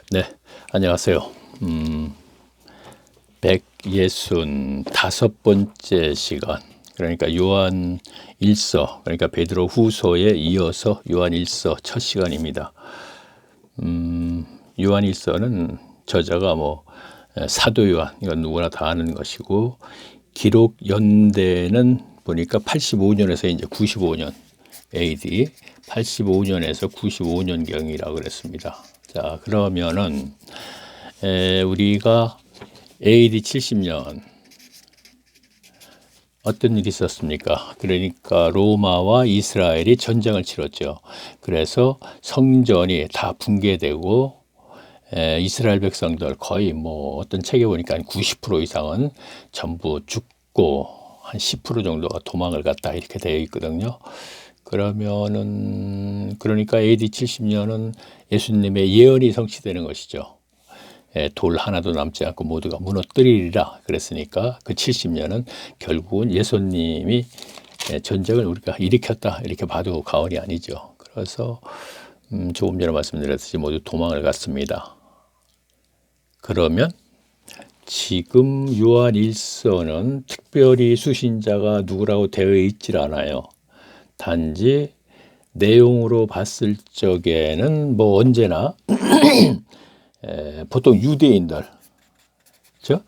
네, 안녕하세요. 165번째 시간, 그러니까 요한 1서, 그러니까 베드로 후서에 이어서 요한 1서 첫 시간입니다. 요한 1서는 저자가 사도 요한, 이건 누구나 다 아는 것이고, 기록 연대는 보니까 85년에서 이제 95년, AD 85년에서 95년경이라고 그랬습니다. 자, 그러면은 우리가 AD 70년 어떤 일이 있었습니까? 그러니까 로마와 이스라엘이 전쟁을 치렀죠. 그래서 성전이 다 붕괴되고 이스라엘 백성들 거의 어떤 책에 보니까 한 90% 이상은 전부 죽고 한 10% 정도가 도망을 갔다 이렇게 되어 있거든요. 그러니까 AD 70년은 예수님의 예언이 성취되는 것이죠. 돌 하나도 남지 않고 모두가 무너뜨리리라 그랬으니까 그 70년은 결국은 예수님이 전쟁을 우리가 일으켰다 이렇게 봐도 과언이 아니죠. 그래서 조금 전에 말씀드렸듯이 모두 도망을 갔습니다. 그러면 지금 요한 1서는 특별히 수신자가 누구라고 되어 있질 않아요. 단지 내용으로 봤을 적에는 언제나 보통 유대인들, 그렇죠?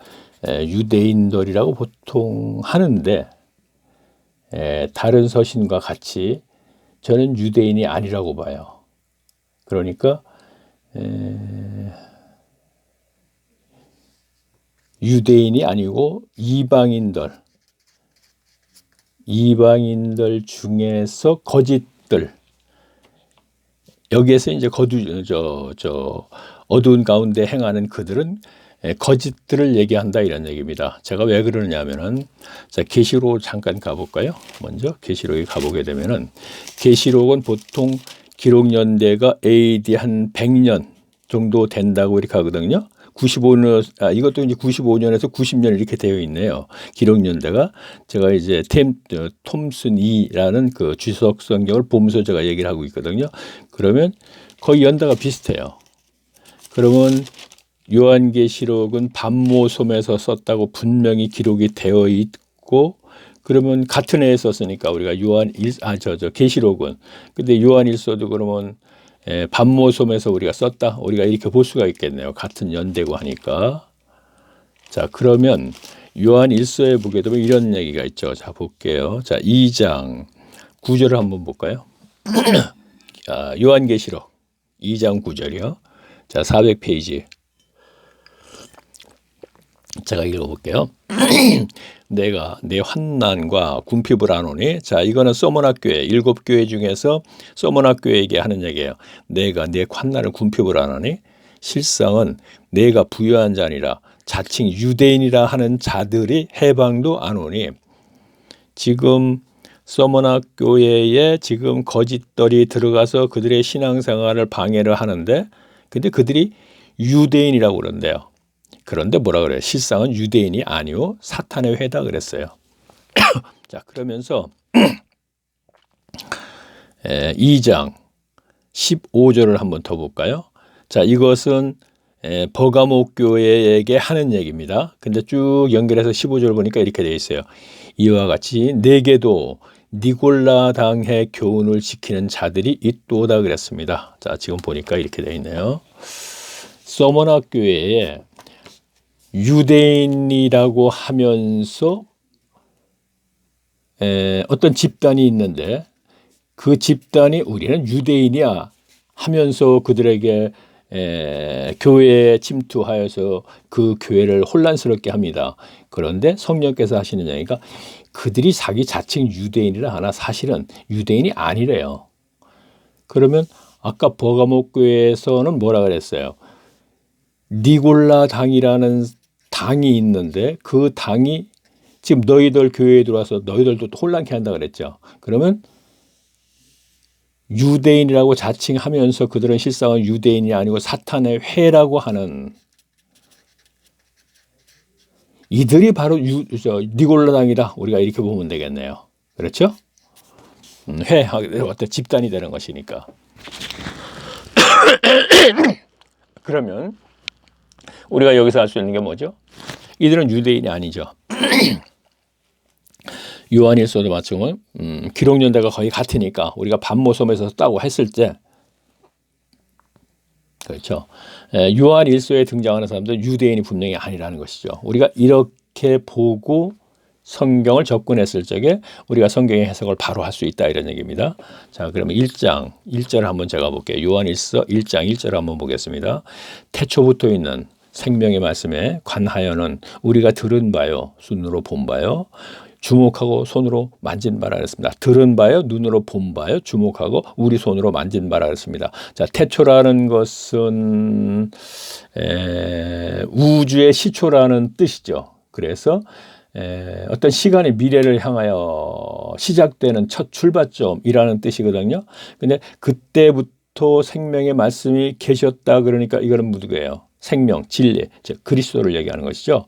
유대인들이라고 보통 하는데 다른 서신과 같이 저는 유대인이 아니라고 봐요. 그러니까 유대인이 아니고 이방인들 중에서 거짓들, 여기에서 이제 어두운 가운데 행하는 그들은 거짓들을 얘기한다 이런 얘기입니다. 제가 왜 그러냐면은 자, 계시록 잠깐 가볼까요? 먼저 계시록에 가보게 되면은 계시록은 보통 기록 연대가 AD 한 100년 정도 된다고 이렇게 하거든요. 95년, 이것도 이제 95년에서 90년 이렇게 되어 있네요. 기록 연대가 제가 이제 톰슨이라는 그 주석 성경을 보면서 제가 얘기를 하고 있거든요. 그러면 거의 연대가 비슷해요. 그러면 요한계시록은 반모섬에서 썼다고 분명히 기록이 되어 있고, 그러면 같은 해에 썼으니까 우리가 계시록은, 근데 요한1서도 그러면 반모섬에서 우리가 썼다, 우리가 이렇게 볼 수가 있겠네요. 같은 연대고 하니까. 자, 그러면 요한1서에 보게 되면 이런 얘기가 있죠. 자, 볼게요. 자, 2장 9절을 한번 볼까요? 요한계시록 2장 9절이요. 자, 400페이지. 제가 읽어볼게요. 내가 내 환난과 궁핍을 안오니, 자, 이거는 서머나 교회, 7교회 중에서 서머나 교회에게 하는 얘기예요. 내가 내 환난을 궁핍을 안오니, 실상은 내가 부유한 자니라 자칭 유대인이라 하는 자들이 해방도 안오니, 지금 서머나 교회에 지금 거짓들이 들어가서 그들의 신앙생활을 방해를 하는데, 근데 그들이 유대인이라고 그런대요. 그런데 뭐라 그래요? 실상은 유대인이 아니오 사탄의 회다 그랬어요. 자, 그러면서 2장 15절을 한번 더 볼까요? 자, 이것은 버가모 교회에게 하는 얘기입니다. 근데 쭉 연결해서 15절 보니까 이렇게 되어 있어요. 이와 같이 내게도 니골라 당의 교훈을 지키는 자들이 있도다 그랬습니다. 자, 지금 보니까 이렇게 되어 있네요. 서머나 교회에 유대인이라고 하면서 어떤 집단이 있는데, 그 집단이 우리는 유대인이야 하면서 그들에게 교회에 침투하여서 그 교회를 혼란스럽게 합니다. 그런데 성령께서 하시는 얘기가 그들이 자칭 유대인이라 하나 사실은 유대인이 아니래요. 그러면 아까 버가모 교회에서는 뭐라 그랬어요? 니골라 당이라는 당이 있는데 그 당이 지금 너희들 교회에 들어와서 너희들도 혼란케 한다 그랬죠. 그러면 유대인이라고 자칭하면서 그들은 실상은 유대인이 아니고 사탄의 회라고 하는 이들이 바로 니골라 당이다. 우리가 이렇게 보면 되겠네요. 그렇죠? 어떤 집단이 되는 것이니까. 그러면 우리가 여기서 알 수 있는 게 뭐죠? 이들은 유대인이 아니죠. 요한일서도 마찬가지로 기록 연대가 거의 같으니까 우리가 반모섬에서 따고 했을 때 그렇죠. 요한일서에 등장하는 사람들은 유대인이 분명히 아니라는 것이죠. 우리가 이렇게 보고 성경을 접근했을 적에 우리가 성경의 해석을 바로 할 수 있다 이런 얘기입니다. 자, 그러면 1장 1절 한번 제가 볼게요. 요한일서 1장 1절 한번 보겠습니다. 태초부터 있는 생명의 말씀에 관하여는 우리가 들은 바요, 눈으로 본 바요, 주목하고 손으로 만진 바라 그랬습니다. 들은 바요, 눈으로 본 바요, 주목하고 우리 손으로 만진 바라 그랬습니다. 자, 태초라는 것은 우주의 시초라는 뜻이죠. 그래서 어떤 시간의 미래를 향하여 시작되는 첫 출발점이라는 뜻이거든요. 근데 그때부터 생명의 말씀이 계셨다 그러니까 이거는 누구예요? 생명, 진리, 즉 그리스도를 얘기하는 것이죠.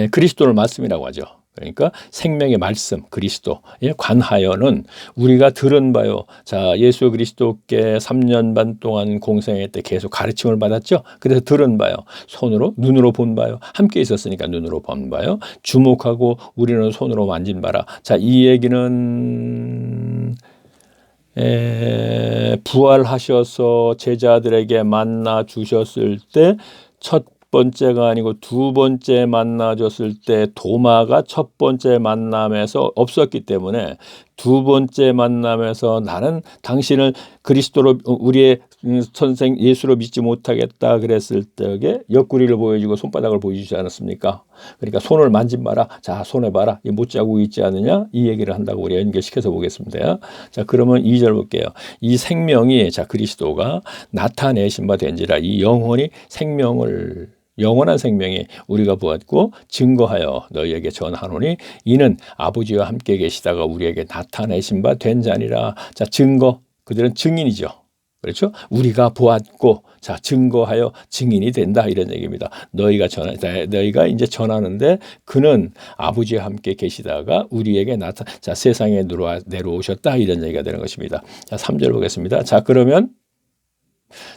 그리스도를 말씀이라고 하죠. 그러니까 생명의 말씀 그리스도에 관하여는 우리가 들은 바요. 자, 예수 그리스도께 3년 반 동안 공생애 때 계속 가르침을 받았죠. 그래서 들은 바요. 손으로 눈으로 본 바요. 함께 있었으니까 눈으로 본 바요. 주목하고 우리는 손으로 만진 바라. 자, 이 얘기는 부활하셔서 제자들에게 만나 주셨을 때 첫 번째가 아니고 두 번째 만나줬을 때 도마가 첫 번째 만남에서 없었기 때문에 두 번째 만남에서 나는 당신을 그리스도로 우리의 선생 예수로 믿지 못하겠다 그랬을 때에 옆구리를 보여주고 손바닥을 보여주지 않았습니까? 그러니까 손을 만진 바라. 자, 손에 봐라. 이 못자국 있지 않느냐? 이 얘기를 한다고 우리가 연결시켜서 보겠습니다. 자, 그러면 2절 볼게요. 이 생명이 자 그리스도가 나타내신 바 된지라 이 영혼이 생명을 영원한 생명이 우리가 보았고 증거하여 너희에게 전하노니 이는 아버지와 함께 계시다가 우리에게 나타내신 바 된 자니라. 자, 증거. 그들은 증인이죠. 그렇죠? 우리가 보았고 자 증거하여 증인이 된다 이런 얘기입니다. 너희가 이제 전하는데 그는 아버지와 함께 계시다가 우리에게 자 세상에 내려오셨다 이런 얘기가 되는 것입니다. 자 3절 보겠습니다. 자 그러면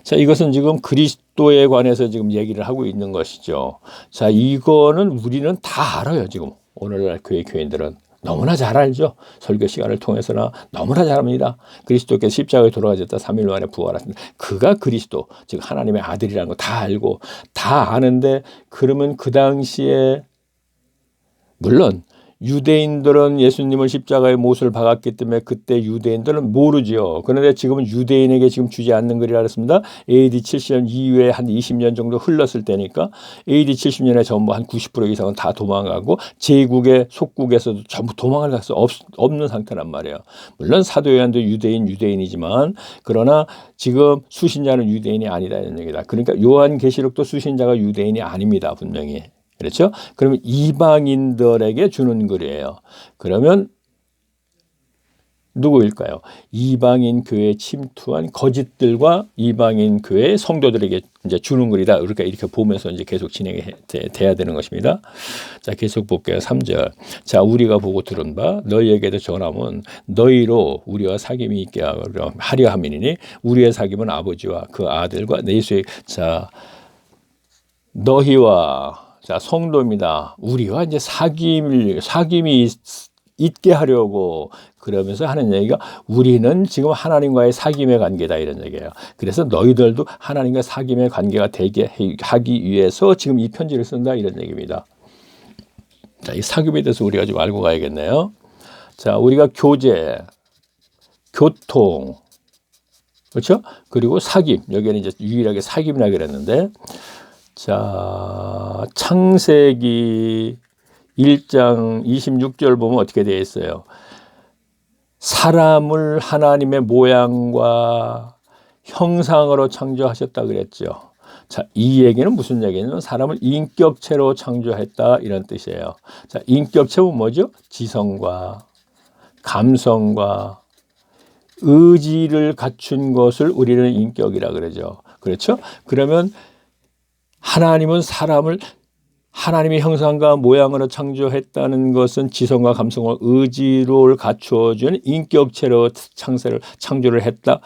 자, 이것은 지금 그리스도에 관해서 지금 얘기를 하고 있는 것이죠. 자, 이거는 우리는 다 알아요, 지금. 오늘날 교인들은. 너무나 잘 알죠. 설교 시간을 통해서나 너무나 잘 압니다. 그리스도께서 십자가에 돌아가셨다 3일 만에 부활하신다. 그가 그리스도, 즉 하나님의 아들이라는 거 다 알고 다 아는데 그러면 그 당시에 물론 유대인들은 예수님을 십자가에 못을 박았기 때문에 그때 유대인들은 모르죠. 그런데 지금은 유대인에게 지금 주지 않는 글이라 그랬습니다. AD 70년 이후에 한 20년 정도 흘렀을 때니까 AD 70년에 전부 한 90% 이상은 다 도망가고 제국의 속국에서도 전부 도망을 갈 수 없는 상태란 말이에요. 물론 사도 요한도 유대인이지만 그러나 지금 수신자는 유대인이 아니다 이런 얘기다. 그러니까 요한계시록도 수신자가 유대인이 아닙니다. 분명히. 그렇죠? 그러면 이방인들에게 주는 글이에요. 그러면 누구일까요? 이방인 교회에 침투한 거짓들과 이방인 교회의 성도들에게 이제 주는 글이다. 그러니까 이렇게 보면서 이제 계속 진행이 돼야 되는 것입니다. 자, 계속 볼게요. 3절. 자, 우리가 보고 들은 바 너희에게도 전함은 너희로 우리와 사귐이 있게 하려 함이니 우리의 사귐은 아버지와 그 아들과 예수의 자 너희와 자, 성도입니다. 우리와 이제 사귐이 있게 하려고 그러면서 하는 얘기가 우리는 지금 하나님과의 사귐의 관계다 이런 얘기예요. 그래서 너희들도 하나님과 사귐의 관계가 되게 하기 위해서 지금 이 편지를 쓴다 이런 얘기입니다. 자, 이 사귐에 대해서 우리가 좀 알고 가야겠네요. 자, 우리가 교제, 교통, 그렇죠? 그리고 사귐. 여기는 이제 유일하게 사귐이라고 그랬는데 자, 창세기 1장 26절 보면 어떻게 되어 있어요? 사람을 하나님의 모양과 형상으로 창조하셨다 그랬죠. 자, 이 얘기는 무슨 얘기냐면 사람을 인격체로 창조했다 이런 뜻이에요. 자, 인격체는 뭐죠? 지성과 감성과 의지를 갖춘 것을 우리는 인격이라 그러죠. 그렇죠? 그러면 하나님은 사람을 하나님의 형상과 모양으로 창조했다는 것은 지성과 감성과 의지를 갖추어준 인격체로 창조를 했다.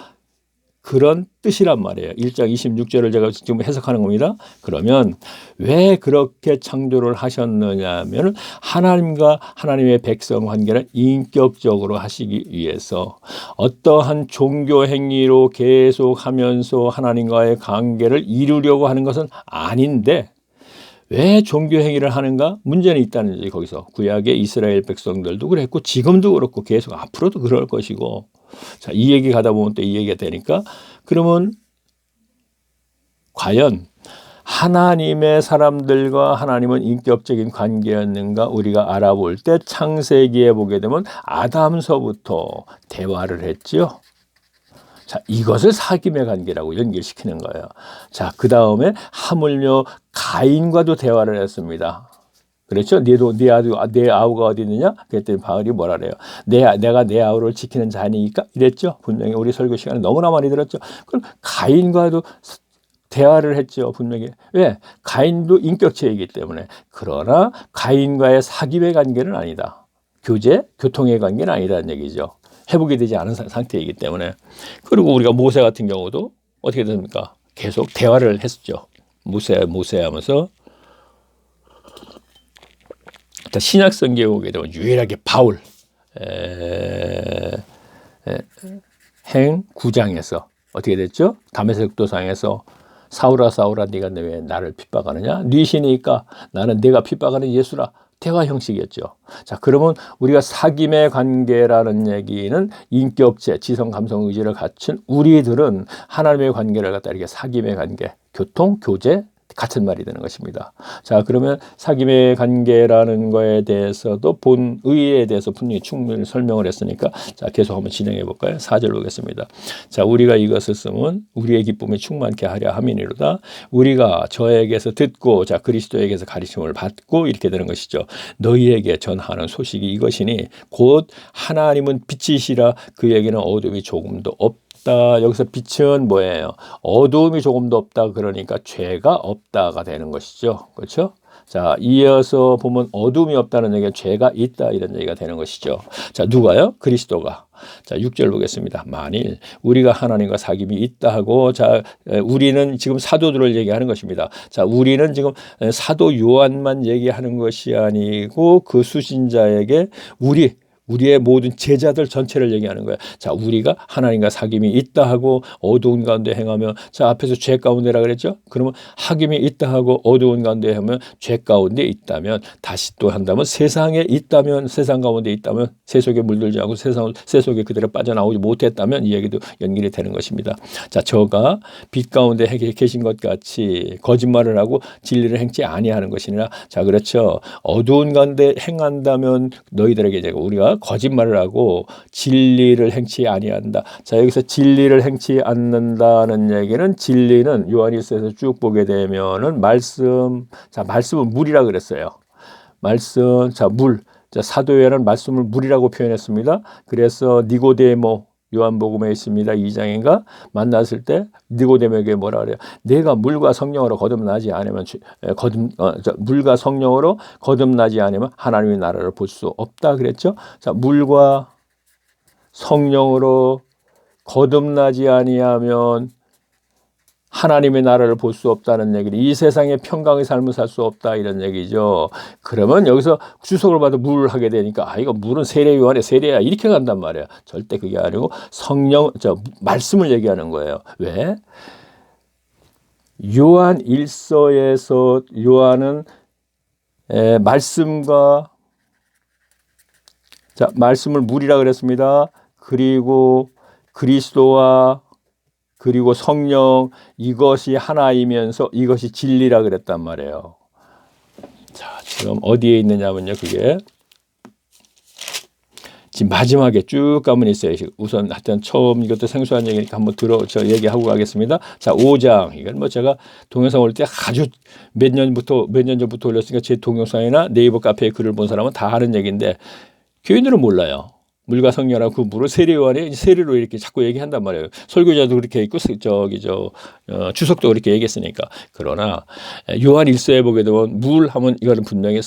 그런 뜻이란 말이에요. 1장 26절을 제가 지금 해석하는 겁니다. 그러면 왜 그렇게 창조를 하셨느냐 하면 하나님과 하나님의 백성 관계를 인격적으로 하시기 위해서 어떠한 종교 행위로 계속하면서 하나님과의 관계를 이루려고 하는 것은 아닌데 왜 종교 행위를 하는가? 문제는 있다는 거지. 거기서 구약의 이스라엘 백성들도 그랬고 지금도 그렇고 계속 앞으로도 그럴 것이고 자, 이 얘기 가다 보면 또 이 얘기가 되니까 그러면 과연 하나님의 사람들과 하나님은 인격적인 관계였는가 우리가 알아볼 때 창세기에 보게 되면 아담서부터 대화를 했죠. 자, 이것을 사귐의 관계라고 연결시키는 거예요. 자, 그 다음에 하물며 가인과도 대화를 했습니다. 그렇죠? 내 아우가 어디 있느냐? 그랬더니 바울이 뭐라 그래요? 내가 내 아우를 지키는 자니까? 이랬죠? 분명히 우리 설교 시간에 너무나 많이 들었죠? 그럼 가인과도 대화를 했죠, 분명히. 왜? 가인도 인격체이기 때문에. 그러나 가인과의 사귐의 관계는 아니다. 교통의 관계는 아니다는 얘기죠. 회복이 되지 않은 상태이기 때문에. 그리고 우리가 모세 같은 경우도 어떻게 됩니까? 계속 대화를 했었죠. 모세 하면서. 신약 성경에 오게 되면 유일하게 바울 행 9장에서 어떻게 됐죠? 다메섹 도상에서 사울아 네가 왜 나를 핍박하느냐? 네 신이니까 나는 내가 핍박하는 예수라. 대화 형식이었죠. 자, 그러면 우리가 사귐의 관계라는 얘기는 인격체, 지성, 감성, 의지를 갖춘 우리들은 하나님의 관계를 갖다 이렇게 사귐의 관계, 교통, 교제, 같은 말이 되는 것입니다. 자, 그러면 사귐의 관계라는 거에 대해서도 본의에 대해서 분명히 충분히 설명을 했으니까 자, 계속 한번 진행해 볼까요? 4절 보겠습니다. 자, 우리가 이것을 쓰면 우리의 기쁨이 충만케 하려 함이니로다. 우리가 저에게서 듣고 자, 그리스도에게서 가르침을 받고 이렇게 되는 것이죠. 너희에게 전하는 소식이 이것이니 곧 하나님은 빛이시라 그에게는 어둠이 조금도 없다. 여기서 빛은 뭐예요? 어두움이 조금도 없다. 그러니까 죄가 없다가 되는 것이죠. 그렇죠? 자, 이어서 보면 어둠이 없다는 얘기가 죄가 있다 이런 얘기가 되는 것이죠. 자, 누가요? 그리스도가. 자, 6절 보겠습니다. 만일 우리가 하나님과 사귐이 있다 하고 자, 우리는 지금 사도들을 얘기하는 것입니다. 자, 우리는 지금 사도 요한만 얘기하는 것이 아니고 그 수신자에게 우리의 모든 제자들 전체를 얘기하는 거예요. 자, 우리가 하나님과 사귐이 있다 하고 어두운 가운데 행하며 자, 앞에서 죄 가운데라 그랬죠? 그러면 사귐이 있다 하고 어두운 가운데 하면 죄 가운데 있다면 다시 또 한다면 세상에 있다면 세상 가운데 있다면 새 속에 물들지 않고 새 속에 그대로 빠져나오지 못했다면 이 얘기도 연결이 되는 것입니다. 자, 저가 빛 가운데 계신 것 같이 거짓말을 하고 진리를 행치 아니하는 것이니라. 자, 그렇죠. 어두운 가운데 행한다면 너희들에게 이제 우리가 거짓말을 하고 진리를 행치 아니한다. 자, 여기서 진리를 행치 않는다는 얘기는 진리는 요한일서에서 쭉 보게 되면은 말씀. 자, 말씀은 물이라 그랬어요. 말씀. 자, 물. 자, 사도요한은 말씀을 물이라고 표현했습니다. 그래서 니고데모 요한복음에 있습니다. 2장인가 만났을 때 니고데모에게 뭐라 그래요? 내가 물과 성령으로 거듭나지 않으면 물과 성령으로 거듭나지 않으면 하나님의 나라를 볼 수 없다 그랬죠? 자, 물과 성령으로 거듭나지 아니하면 하나님의 나라를 볼 수 없다는 얘기를 이 세상에 평강의 삶을 살 수 없다 이런 얘기죠. 그러면 여기서 주석을 받아 물을 하게 되니까 이거 물은 세례 요한의 세례야 이렇게 간단 말이야. 절대 그게 아니고 말씀을 얘기하는 거예요. 왜? 요한 1서에서 요한은 말씀과 자, 말씀을 물이라 그랬습니다. 그리고 그리스도와 그리고 성령 이것이 하나이면서 이것이 진리라 그랬단 말이에요. 자, 지금 어디에 있느냐면요. 그게 지금 마지막에 쭉 가면 있어요. 우선 하여튼 처음 이것도 생소한 얘기니까 한번 얘기하고 가겠습니다. 자, 5장. 이건 뭐 제가 동영상 올 때 아주 몇 년 전부터 올렸으니까 제 동영상이나 네이버 카페에 글을 본 사람은 다 하는 얘기인데 교인들은 몰라요. 물과 성령하고 그 물을 세례 요한이 세례로 이렇게 자꾸 얘기한단 말이에요. 설교자도 그렇게 있고 주석도 그렇게 얘기했으니까. 그러나 요한 일서에 보게 되면 물 하면 이거는 분명히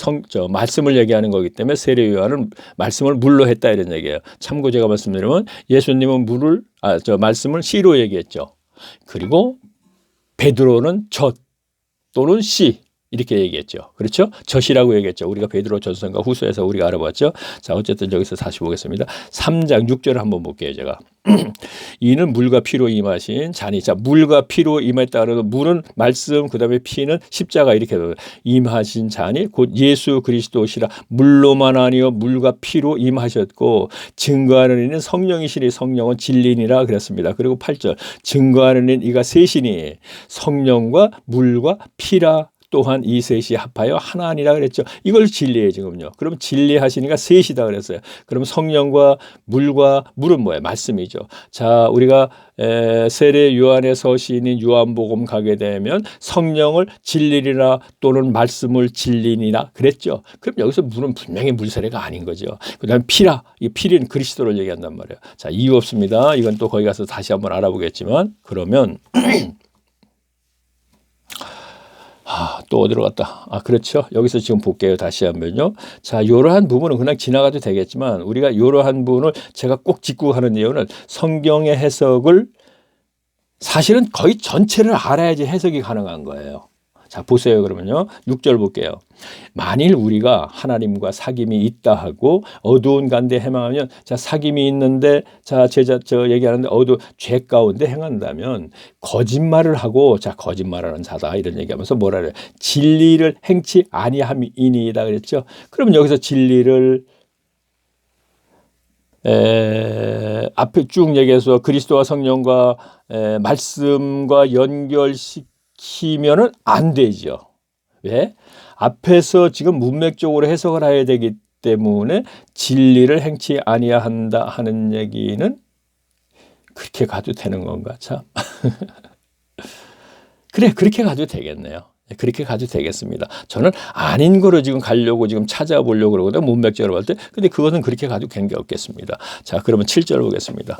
말씀을 얘기하는 거기 때문에 세례 요한은 말씀을 물로 했다 이런 얘기예요. 참고 제가 말씀드리면 예수님은 말씀을 씨로 얘기했죠. 그리고 베드로는 젖 또는 씨 이렇게 얘기했죠. 그렇죠? 젖이라고 얘기했죠. 우리가 베드로 전서인가 후서에서 우리가 알아봤죠. 자, 어쨌든 여기서 다시 보겠습니다. 3장 6절을 한번 볼게요, 제가. 이는 물과 피로 임하신 잔이. 자, 물과 피로 임했다 그러면 물은 말씀, 그다음에 피는 십자가 이렇게 임하신 잔이 곧 예수 그리스도시라. 물로만 아니요 물과 피로 임하셨고 증거하는 이는 성령이시니 성령은 진리니라 그랬습니다. 그리고 8절 증거하는 이는 이가 셋이니 성령과 물과 피라. 또한 이 셋이 합하여 하나니라 그랬죠. 이걸 진리예요, 지금요. 그럼 진리하시니까 셋이다 그랬어요. 그럼 성령과 물은 뭐예요? 말씀이죠. 자, 우리가 세례 요한의 서신인 요한복음 가게 되면 성령을 진리리라 또는 말씀을 진리니라 그랬죠. 그럼 여기서 물은 분명히 물세례가 아닌 거죠. 그다음에 피라. 이 피는 그리스도를 얘기한단 말이에요. 자, 이유 없습니다. 이건 또 거기 가서 다시 한번 알아보겠지만 그러면 또 어디로 갔다? 그렇죠. 여기서 지금 볼게요. 다시 한번요. 자, 이러한 부분은 그냥 지나가도 되겠지만 우리가 이러한 부분을 제가 꼭 짚고 하는 이유는 성경의 해석을 사실은 거의 전체를 알아야지 해석이 가능한 거예요. 자, 보세요. 그러면요. 6절 볼게요. 만일 우리가 하나님과 사귐이 있다 하고 어두운 가운데 행하면 자, 사귐이 있는데 자, 얘기하는데 죄 가운데 행한다면 거짓말을 하고 자, 거짓말하는 자다 이런 얘기하면서 뭐라 그래요? 진리를 행치 아니함이니이다 그랬죠. 그럼 여기서 진리를 앞에 쭉 얘기해서 그리스도와 성령과 말씀과 연결시키면은 안 되죠. 왜? 앞에서 지금 문맥적으로 해석을 해야 되기 때문에 진리를 행치 아니야 한다 하는 얘기는 그렇게 가도 되는 건가 참. 그래, 그렇게 가도 되겠네요. 그렇게 가도 되겠습니다. 저는 아닌 거로 지금 가려고 지금 찾아보려고 그러거든요. 문맥적으로 볼 때. 근데 그것은 그렇게 가도 관계없겠습니다. 자, 그러면 7절 보겠습니다.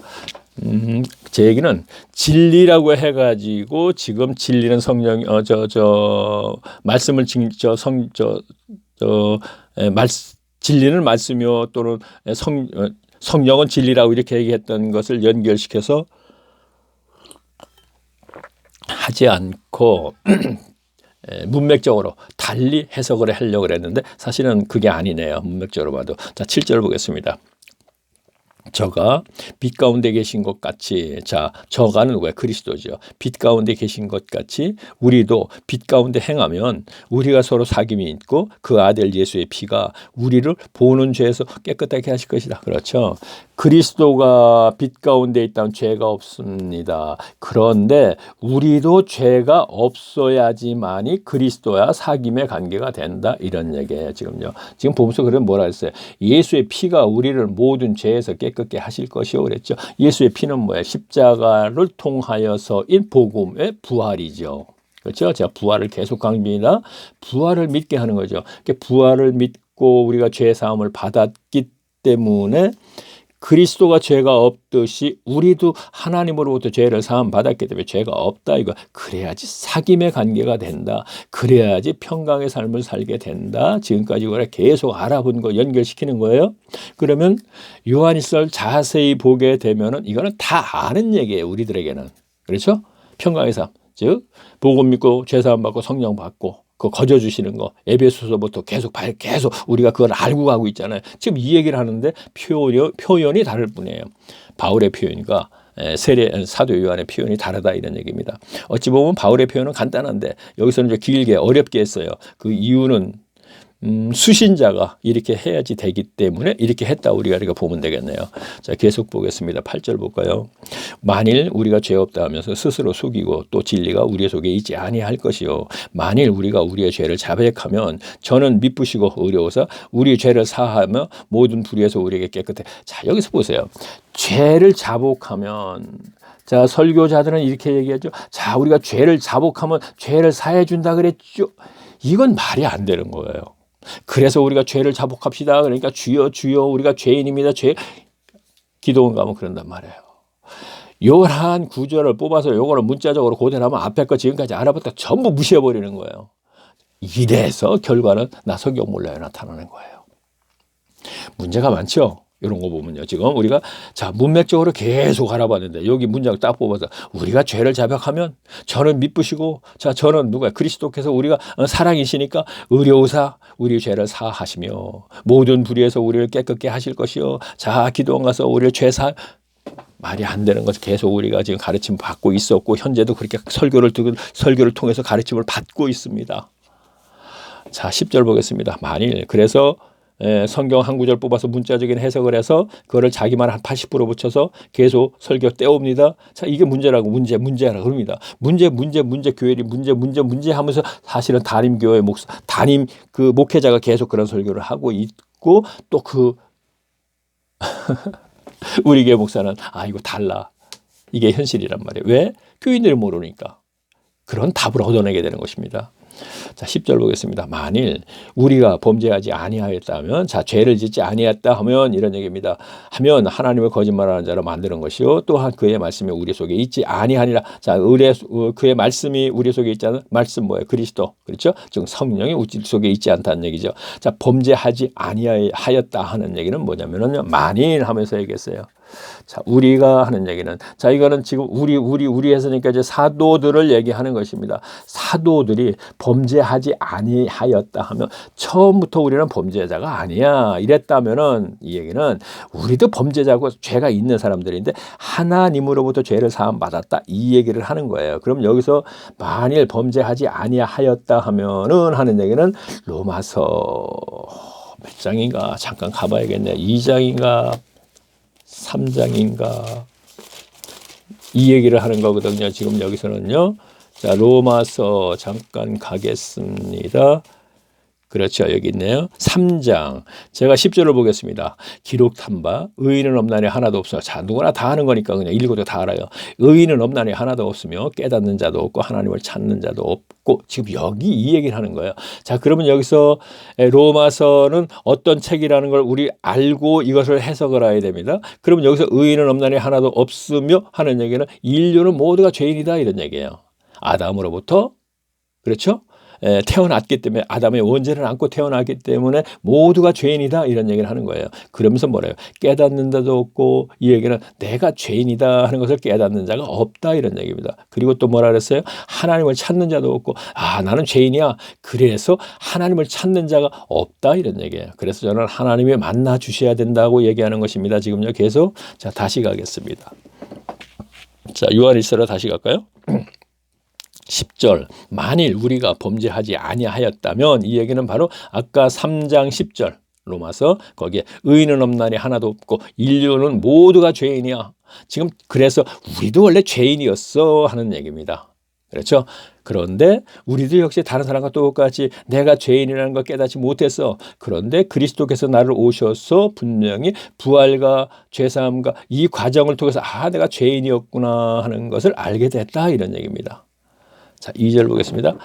제 얘기는 진리라고 해가지고 지금 진리는 성령, 말씀을 진리는 말씀이요 또는 성령은 진리라고 이렇게 얘기했던 것을 연결시켜서 하지 않고 문맥적으로 달리 해석을 하려고 했는데 사실은 그게 아니네요. 문맥적으로 봐도. 자, 7절 보겠습니다. 저가 빛 가운데 계신 것 같이 자, 저가는 왜 그리스도죠. 빛 가운데 계신 것 같이 우리도 빛 가운데 행하면 우리가 서로 사귐이 있고 그 아들 예수의 피가 우리를 보는 죄에서 깨끗하게 하실 것이다. 그렇죠. 그리스도가 빛 가운데 있다면 죄가 없습니다. 그런데 우리도 죄가 없어야지만이 그리스도와 사귐의 관계가 된다. 이런 얘기예요. 지금요. 지금 보면서 그러면 뭐라 했어요? 예수의 피가 우리를 모든 죄에서 깨끗게 하실 것이요 그랬죠. 예수의 피는 뭐예요? 십자가를 통하여서인 복음의 부활이죠. 그렇죠? 제가 부활을 계속 강조합니다. 부활을 믿게 하는 거죠. 부활을 믿고 우리가 죄 사함을 받았기 때문에 그리스도가 죄가 없듯이 우리도 하나님으로부터 죄를 사함 받았기 때문에 죄가 없다 이거. 그래야지 사귐의 관계가 된다. 그래야지 평강의 삶을 살게 된다. 지금까지 우리가 계속 알아본 거 연결시키는 거예요. 그러면 요한일서를 자세히 보게 되면은 이거는 다 아는 얘기예요. 우리들에게는. 그렇죠? 평강의 삶. 즉 복음 믿고 죄 사함 받고 성령 받고 그 거저 주시는 거 에베소서부터 계속 우리가 그걸 알고 가고 있잖아요. 지금 이 얘기를 하는데 표현이 다를 뿐이에요. 바울의 표현과 사도 요한의 표현이 다르다 이런 얘기입니다. 어찌 보면 바울의 표현은 간단한데 여기서는 좀 길게 어렵게 했어요. 그 이유는 수신자가 이렇게 해야지 되기 때문에 이렇게 했다 우리가 보면 되겠네요. 자, 계속 보겠습니다. 8절 볼까요? 만일 우리가 죄 없다 하면서 스스로 속이고 또 진리가 우리 속에 있지 아니할 것이요. 만일 우리가 우리의 죄를 자백하면 저는 미쁘시고 의로우사 우리 죄를 사하며 모든 불의에서 우리에게 깨끗해. 자, 여기서 보세요. 죄를 자복하면 자, 설교자들은 이렇게 얘기하죠. 자, 우리가 죄를 자복하면 죄를 사해 준다 그랬죠. 이건 말이 안 되는 거예요. 그래서 우리가 죄를 자복합시다. 그러니까 주여 주여 우리가 죄인입니다. 기도원 가면 그런단 말이에요. 요걸 한 구절을 뽑아서 요거를 문자적으로 그대로 하면 앞에 거 지금까지 알아봤다 전부 무시해버리는 거예요. 이래서 결과는 나 성경 몰라요 나타나는 거예요. 문제가 많죠. 이런 거 보면요. 지금 우리가 자 문맥적으로 계속 알아봤는데 여기 문장을 딱 뽑아서 우리가 죄를 자백하면 저는 미쁘시고 자 저는 누가 그리스도께서 우리가 사랑이시니까 의로우사 우리 죄를 사하시며 모든 불의에서 우리를 깨끗게 하실 것이요. 자 기도원 가서 우리를 죄사 말이 안 되는 것을 계속 우리가 지금 가르침 받고 있었고 현재도 그렇게 설교를 통해서 가르침을 받고 있습니다. 자 10절 보겠습니다. 만일 그래서 성경 한 구절 뽑아서 문자적인 해석을 해서 그거를 자기 말 한 80% 붙여서 계속 설교 떼옵니다. 자 이게 문제라고 문제라 그럽니다. 문제 교회리 문제 하면서 사실은 담임교회 담임 그 목회자가 계속 그런 설교를 하고 있고 또 그 우리 교회 목사는 이거 달라. 이게 현실이란 말이에요. 왜? 교인들이 모르니까. 그런 답을 얻어내게 되는 것입니다. 자, 10절 보겠습니다. 만일 우리가 범죄하지 아니하였다면 자, 죄를 짓지 아니했다 하면 이런 얘기입니다. 하면 하나님을 거짓말하는 자로 만드는 것이요 또한 그의 말씀이 우리 속에 있지 아니하니라. 자, 그의 말씀이 우리 속에 있자는 말씀 뭐예요? 그리스도. 그렇죠? 지금 성령이 우리 속에 있지 않다는 얘기죠. 자, 범죄하지 아니하였다 하는 얘기는 뭐냐면요. 만일 하면서 얘기했어요. 자, 우리가 하는 얘기는 자, 이거는 지금 우리 했으니까 이제 사도들을 얘기하는 것입니다. 사도들이 범죄하지 아니하였다 하면 처음부터 우리는 범죄자가 아니야. 이랬다면은 이 얘기는 우리도 범죄자고 죄가 있는 사람들인데 하나님으로부터 죄를 사함 받았다. 이 얘기를 하는 거예요. 그럼 여기서 만일 범죄하지 아니하였다 하면은 하는 얘기는 로마서 몇 장인가 잠깐 가봐야겠네. 2장인가 3장인가 이 얘기를 하는 거거든요. 지금 여기서는요. 자, 로마서 잠깐 가겠습니다. 그렇죠. 여기 있네요. 3장. 제가 10절을 보겠습니다. 기록한 바 의인은 없나니 하나도 없어. 자, 누구나 다 아는 거니까 그냥 읽어도 다 알아요. 의인은 없나니 하나도 없으며 깨닫는 자도 없고 하나님을 찾는 자도 없고 지금 여기 이 얘기를 하는 거예요. 자, 그러면 여기서 로마서는 어떤 책이라는 걸 우리 알고 이것을 해석을 해야 됩니다. 그러면 여기서 의인은 없나니 하나도 없으며 하는 얘기는 인류는 모두가 죄인이다 이런 얘기예요. 아담으로부터 그렇죠? 태어났기 때문에 아담의 원죄를 안고 태어났기 때문에 모두가 죄인이다 이런 얘기를 하는 거예요. 그러면서 뭐래요? 깨닫는 자도 없고 이 얘기는 내가 죄인이다 하는 것을 깨닫는 자가 없다 이런 얘기입니다. 그리고 또 뭐라 그랬어요? 하나님을 찾는 자도 없고 나는 죄인이야. 그래서 하나님을 찾는 자가 없다 이런 얘기예요. 그래서 저는 하나님이 만나 주셔야 된다고 얘기하는 것입니다. 지금요 계속 자 다시 가겠습니다. 자 요한일서로 다시 갈까요? 10절 만일 우리가 범죄하지 아니하였다면 이 얘기는 바로 아까 3장 10절 로마서 거기에 의인은 없나니 하나도 없고 인류는 모두가 죄인이야. 지금 그래서 우리도 원래 죄인이었어 하는 얘기입니다. 그렇죠? 그런데 우리도 역시 다른 사람과 똑같이 내가 죄인이라는 걸 깨닫지 못했어. 그런데 그리스도께서 나를 오셔서 분명히 부활과 죄사함과 이 과정을 통해서 내가 죄인이었구나 하는 것을 알게 됐다 이런 얘기입니다. 자, 2절 보겠습니다.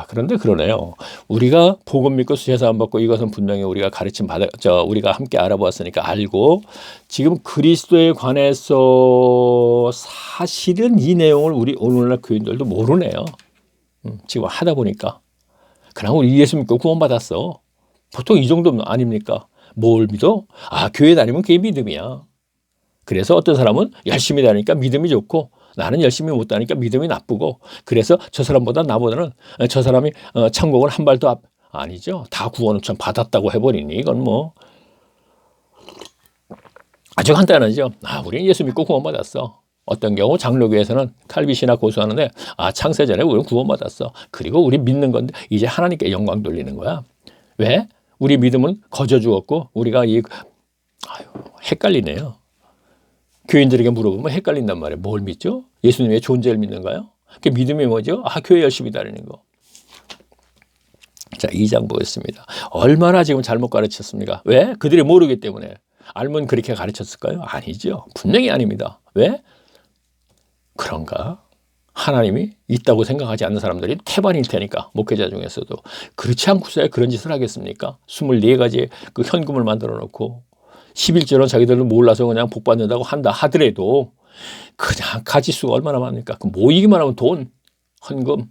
그런데 그러네요. 우리가 복음 믿고 죄사함 받고 이것은 분명히 우리가 가르침 우리가 함께 알아보았으니까 알고 지금 그리스도에 관해서 사실은 이 내용을 우리 오늘날 교인들도 모르네요. 지금 하다 보니까. 그냥 우리 예수 믿고 구원받았어. 보통 이 정도면 아닙니까? 뭘 믿어? 교회 다니면 그게 믿음이야. 그래서 어떤 사람은 열심히 다니니까 믿음이 좋고 나는 열심히 못 다니까 믿음이 나쁘고 그래서 저 사람보다 나보다는 저 사람이 천국은 한 발도 아니죠. 다 구원을 참 받았다고 해버리니 이건 뭐 아주 간단하죠. 우리는 예수 믿고 구원받았어. 어떤 경우 장로교에서는 칼빈이나 고수하는데 창세전에 우리는 구원받았어. 그리고 우리 믿는 건데 이제 하나님께 영광 돌리는 거야. 왜? 우리 믿음은 거저 죽었고 우리가 헷갈리네요. 교인들에게 물어보면 헷갈린단 말이에요. 뭘 믿죠? 예수님의 존재를 믿는가요? 그 믿음이 뭐죠? 교회 열심히 다니는 거. 자, 2장 보겠습니다. 얼마나 지금 잘못 가르쳤습니까? 왜? 그들이 모르기 때문에. 알면 그렇게 가르쳤을까요? 아니죠. 분명히 아닙니다. 왜? 그런가? 하나님이 있다고 생각하지 않는 사람들이 태반일 테니까 목회자 중에서도. 그렇지 않고서야 그런 짓을 하겠습니까? 24가지 그 현금을 만들어 놓고 11조는 자기들도 몰라서 그냥 복 받는다고 한다 하더라도 그냥 가지수가 얼마나 많으니까 그 모이기만 하면 돈, 헌금,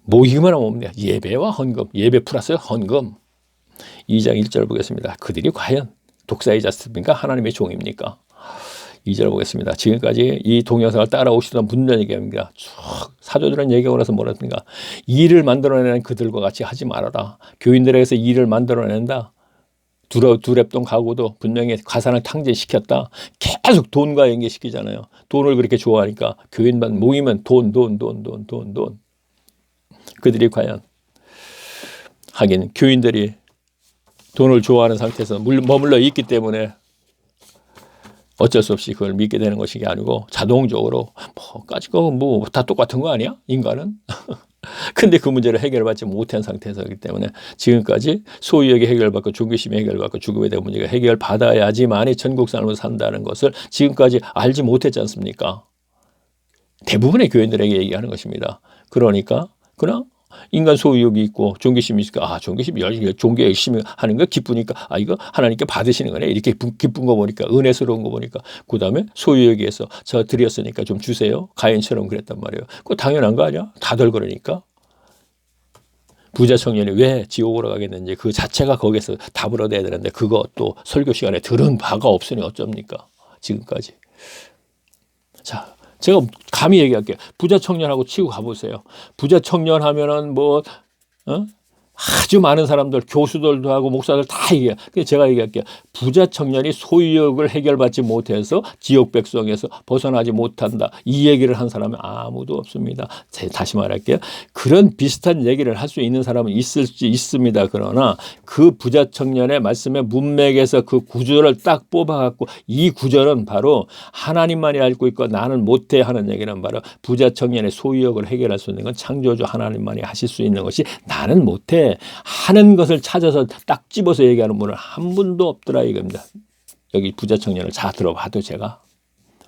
모이기만 하면 뭡니까? 예배와 헌금, 예배 플러스 헌금. 2장 1절 보겠습니다. 그들이 과연 독사이자습니까? 하나님의 종입니까? 2절 보겠습니다. 지금까지 이 동영상을 따라오시던 분들 얘기합니다. 쭉 사도들은 얘기하고 나서 뭐라 했습니까? 일을 만들어내는 그들과 같이 하지 말아라. 교인들에게서 일을 만들어낸다. 두랩돈 가구도 분명히 가산을 탕제시켰다. 계속 돈과 연계시키잖아요. 돈을 그렇게 좋아하니까 교인만 모이면 돈. 그들이 과연 하긴 교인들이 돈을 좋아하는 상태에서 머물러 있기 때문에 어쩔 수 없이 그걸 믿게 되는 것이 아니고 자동적으로 뭐 다 똑같은 거 아니야? 인간은? 근데 그 문제를 해결받지 못한 상태이기 때문에 지금까지 소유욕이 해결받고 종교심이 해결받고 죽음에 대한 문제가 해결받아야지만이 천국 삶을 산다는 것을 지금까지 알지 못했지 않습니까? 대부분의 교인들에게 얘기하는 것입니다. 그러니까 그냥 인간 소유욕이 있고 종교심이 있으니까 종교 열심히 하는 거 기쁘니까 이거 하나님께 받으시는 거네. 이렇게 기쁜 거 보니까 은혜스러운 거 보니까 그다음에 소유욕에서 저 드렸으니까 좀 주세요. 가인처럼 그랬단 말이에요. 그거 당연한 거 아니야? 다들 그러니까. 부자 청년이 왜 지옥으로 가겠는지 그 자체가 거기에서 답을 얻어야 되는데 그것도 설교 시간에 들은 바가 없으니 어쩝니까? 지금까지. 자, 제가 감히 얘기할게요. 부자 청년하고 치고 가보세요. 부자 청년 하면은 아주 많은 사람들, 교수들도 하고 목사들 다 얘기해요. 그래서 제가 얘기할게요. 부자 청년이 소유욕을 해결받지 못해서 지옥 백성에서 벗어나지 못한다. 이 얘기를 한 사람은 아무도 없습니다. 다시 말할게요. 그런 비슷한 얘기를 할 수 있는 사람은 있을 수 있습니다. 그러나 그 부자 청년의 말씀의 문맥에서 그 구절을 딱 뽑아갖고 이 구절은 바로 하나님만이 알고 있고 나는 못해 하는 얘기는 바로 부자 청년의 소유욕을 해결할 수 있는 건 창조주 하나님만이 하실 수 있는 것이 나는 못해 하는 것을 찾아서 딱 집어서 얘기하는 분은 한 분도 없더라 이겁니다. 여기 부자 청년을 잘 들어봐도 제가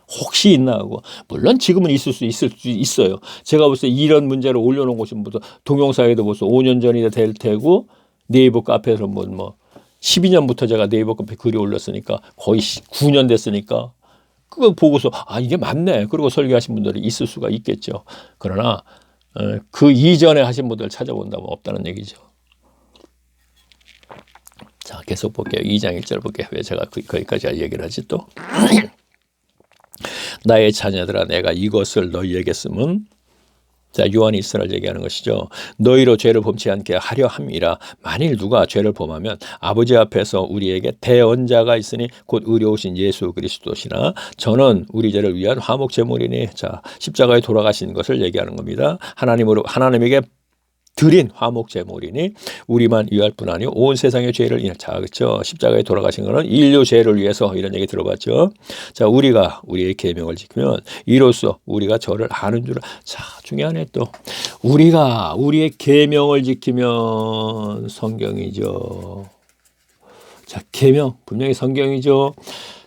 혹시 있나 하고 물론 지금은 있을 수 있어요. 제가 벌써 이런 문제를 올려놓은 곳이 동영상에도 벌써 5년 전이 될 테고 네이버 카페에서 12년부터 제가 네이버 카페 글이 올렸으니까 거의 9년 됐으니까 그거 보고서 이게 맞네. 그리고 설교하신 분들이 있을 수가 있겠죠. 그러나 그 이전에 하신 분들 찾아본다면 없다는 얘기죠. 자, 계속 볼게요. 2장 1절 볼게요. 왜 제가 거기까지 얘기를 하지 또. 나의 자녀들아 내가 이것을 너희에게 쓰면 자, 요한이 이스라엘 얘기하는 것이죠. 너희로 죄를 범치 않게 하려 함이라. 만일 누가 죄를 범하면 아버지 앞에서 우리에게 대언자가 있으니 곧 의로우신 예수 그리스도시나 저는 우리 죄를 위한 화목 제물이니 자, 십자가에 돌아가신 것을 얘기하는 겁니다. 하나님에게 드린 화목 제물이니 우리만 위할 뿐 아니요 온 세상의 죄를 자, 그렇죠. 십자가에 돌아가신 것은 인류 죄를 위해서 이런 얘기 들어봤죠. 자, 우리가 우리의 계명을 지키면 이로써 우리가 저를 아는 줄. 자, 중요하네 또. 우리가 우리의 계명을 지키면 성경이죠. 자, 계명 분명히 성경이죠.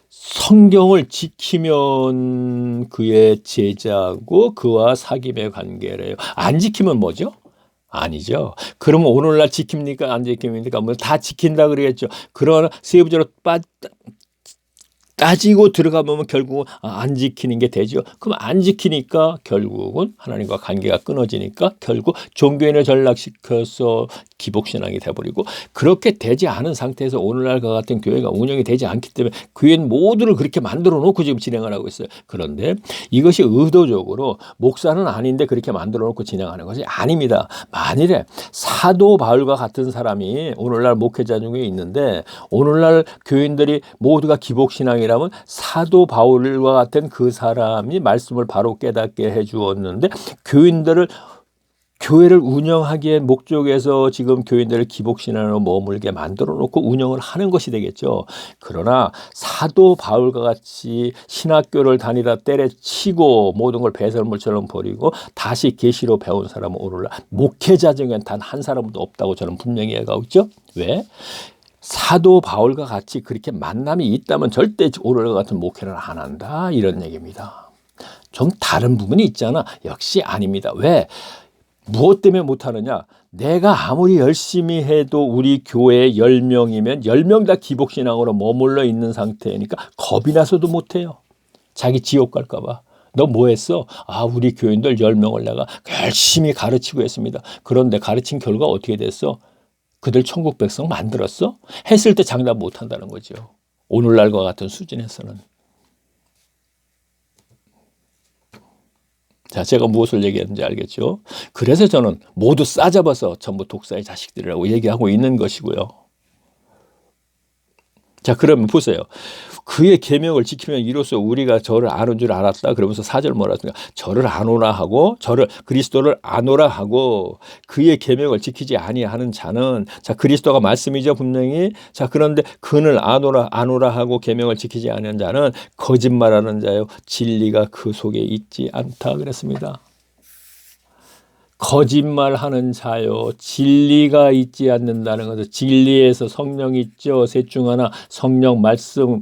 성경을 지키면 그의 제자고 그와 사귐의 관계래요. 안 지키면 뭐죠? 아니죠. 그러면 오늘날 지킵니까? 안 지킵니까? 다 지킨다 그러겠죠. 그러나 세부적으로 따지고 들어가보면 결국은 안 지키는 게 되죠. 그럼 안 지키니까 결국은 하나님과 관계가 끊어지니까 결국 종교인을 전락시켜서 기복신앙이 돼버리고 그렇게 되지 않은 상태에서 오늘날과 같은 교회가 운영이 되지 않기 때문에 교인 모두를 그렇게 만들어 놓고 지금 진행을 하고 있어요. 그런데 이것이 의도적으로 목사는 아닌데 그렇게 만들어 놓고 진행하는 것이 아닙니다. 만일에 사도 바울과 같은 사람이 오늘날 목회자 중에 있는데 오늘날 교인들이 모두가 기복신앙이라면 사도 바울과 같은 그 사람이 말씀을 바로 깨닫게 해 주었는데 교회를 운영하기에 목적에서 지금 교인들을 기복신앙으로 머물게 만들어 놓고 운영을 하는 것이 되겠죠. 그러나 사도 바울과 같이 신학교를 다니다 때려치고 모든 걸 배설물처럼 버리고 다시 계시로 배운 사람은 오늘날 목회자 중엔 단 한 사람도 없다고 저는 분명히 얘기하고 있죠. 왜? 사도 바울과 같이 그렇게 만남이 있다면 절대 오늘 같은 목회를 안 한다 이런 얘기입니다. 좀 다른 부분이 있잖아. 역시 아닙니다. 왜? 무엇 때문에 못하느냐? 내가 아무리 열심히 해도 우리 교회 10명이면 10명 다 기복신앙으로 머물러 있는 상태니까 겁이 나서도 못해요. 자기 지옥 갈까 봐. 너 뭐 했어? 아, 우리 교인들 10명을 내가 열심히 가르치고 했습니다. 그런데 가르친 결과 어떻게 됐어? 그들 천국 백성 만들었어? 했을 때 장담 못 한다는 거죠. 오늘날과 같은 수준에서는. 자, 제가 무엇을 얘기하는지 알겠죠? 그래서 저는 모두 싸잡아서 전부 독사의 자식들이라고 얘기하고 있는 것이고요. 자, 그러면 보세요. 그의 계명을 지키면 이로써 우리가 저를 아는 줄 알았다. 그러면서 4절 뭐라 했습니까? 저를 아노라 하고 그리스도를 아노라 하고 그의 계명을 지키지 아니하는 자는, 자, 그리스도가 말씀이죠, 분명히. 자, 그런데 그를 아노라 하고 계명을 지키지 아니하는 자는 거짓말하는 자요, 진리가 그 속에 있지 않다 그랬습니다. 거짓말하는 자요, 진리가 있지 않는다는 것은, 진리에서 성령이 있죠. 셋 중 하나, 성령, 말씀,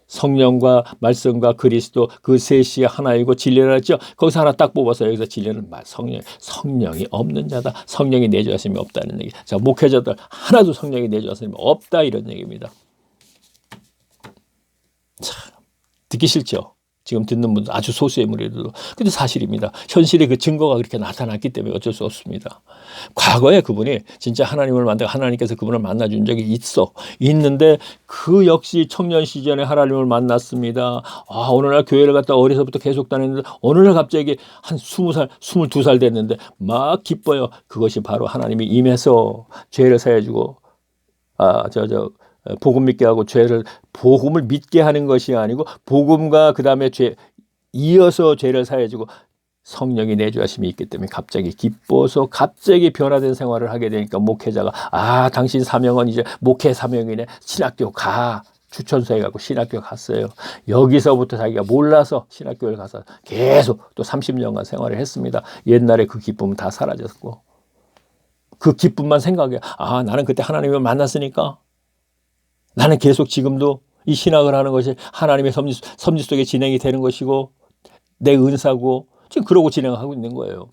성령과 말씀과 그리스도, 그 셋이 하나이고 진리라 했죠. 거기서 하나 딱 뽑아서 여기서 진리는 성령이 없는 자다. 성령이 내주하심이 없다는 얘기. 자, 목회자들 하나도 성령이 내주하심이 없다, 이런 얘기입니다. 참, 듣기 싫죠. 지금 듣는 분들 아주 소수의 무리들도. 근데 사실입니다. 현실의 그 증거가 그렇게 나타났기 때문에 어쩔 수 없습니다. 과거에 그분이 진짜 하나님을 만나고 하나님께서 그분을 만나준 적이 있는데 그 역시 청년 시절에 하나님을 만났습니다. 아, 어느 날 교회를 갔다 어려서부터 계속 다녔는데 어느 날 갑자기 한 20살, 22살 됐는데 막 기뻐요. 그것이 바로 하나님이 임해서 죄를 사해주고 복음 믿게 하고 복음을 믿게 하는 것이 아니고 복음과 그 다음에 이어서 죄를 사해주고 성령이 내주하심이 있기 때문에 갑자기 기뻐서 갑자기 변화된 생활을 하게 되니까 목회자가, 아, 당신 사명은 이제 목회 사명이네. 신학교 가. 추천서에 갖고 신학교 갔어요. 여기서부터 자기가 몰라서 신학교를 가서 계속 또 30년간 생활을 했습니다. 옛날에 그 기쁨은 다 사라졌고 그 기쁨만 생각해. 아, 나는 그때 하나님을 만났으니까 나는 계속 지금도 이 신학을 하는 것이 하나님의 섭리 속에 진행이 되는 것이고 내 은사고 지금 그러고 진행하고 있는 거예요.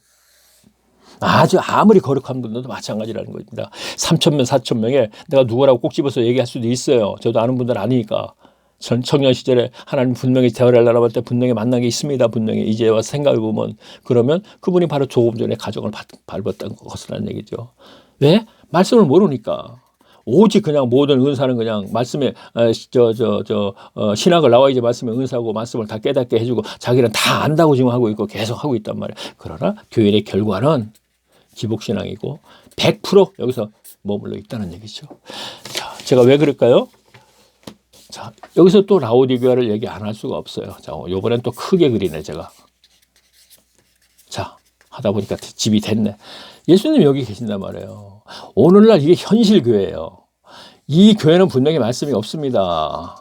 아무리 거룩한 분들도 마찬가지라는 겁니다. 3,000명, 4,000명에 내가 누구라고 꼭 집어서 얘기할 수도 있어요. 저도 아는 분들 아니니까. 청년 시절에 하나님 분명히 대화를 나눠볼 때 분명히 만난 게 있습니다. 분명히 이제 와서 생각해 보면, 그러면 그분이 바로 조금 전에 가정을 밟았던 것이라는 얘기죠. 왜? 말씀을 모르니까. 오직 그냥 모든 은사는 그냥 말씀에 신학을 나와 이제 말씀에 은사고 말씀을 다 깨닫게 해주고 자기는 다 안다고 지금 하고 있고 계속 하고 있단 말이에요. 그러나 교인의 결과는 기복신앙이고 100% 여기서 머물러 있다는 얘기죠. 자, 제가 왜 그럴까요? 자, 여기서 또 라오디게아를 얘기 안 할 수가 없어요. 자, 요번엔 또 크게 그리네, 제가. 자, 하다 보니까 집이 됐네. 예수님 여기 계신단 말이에요. 오늘날 이게 현실 교회예요. 이 교회는 분명히 말씀이 없습니다.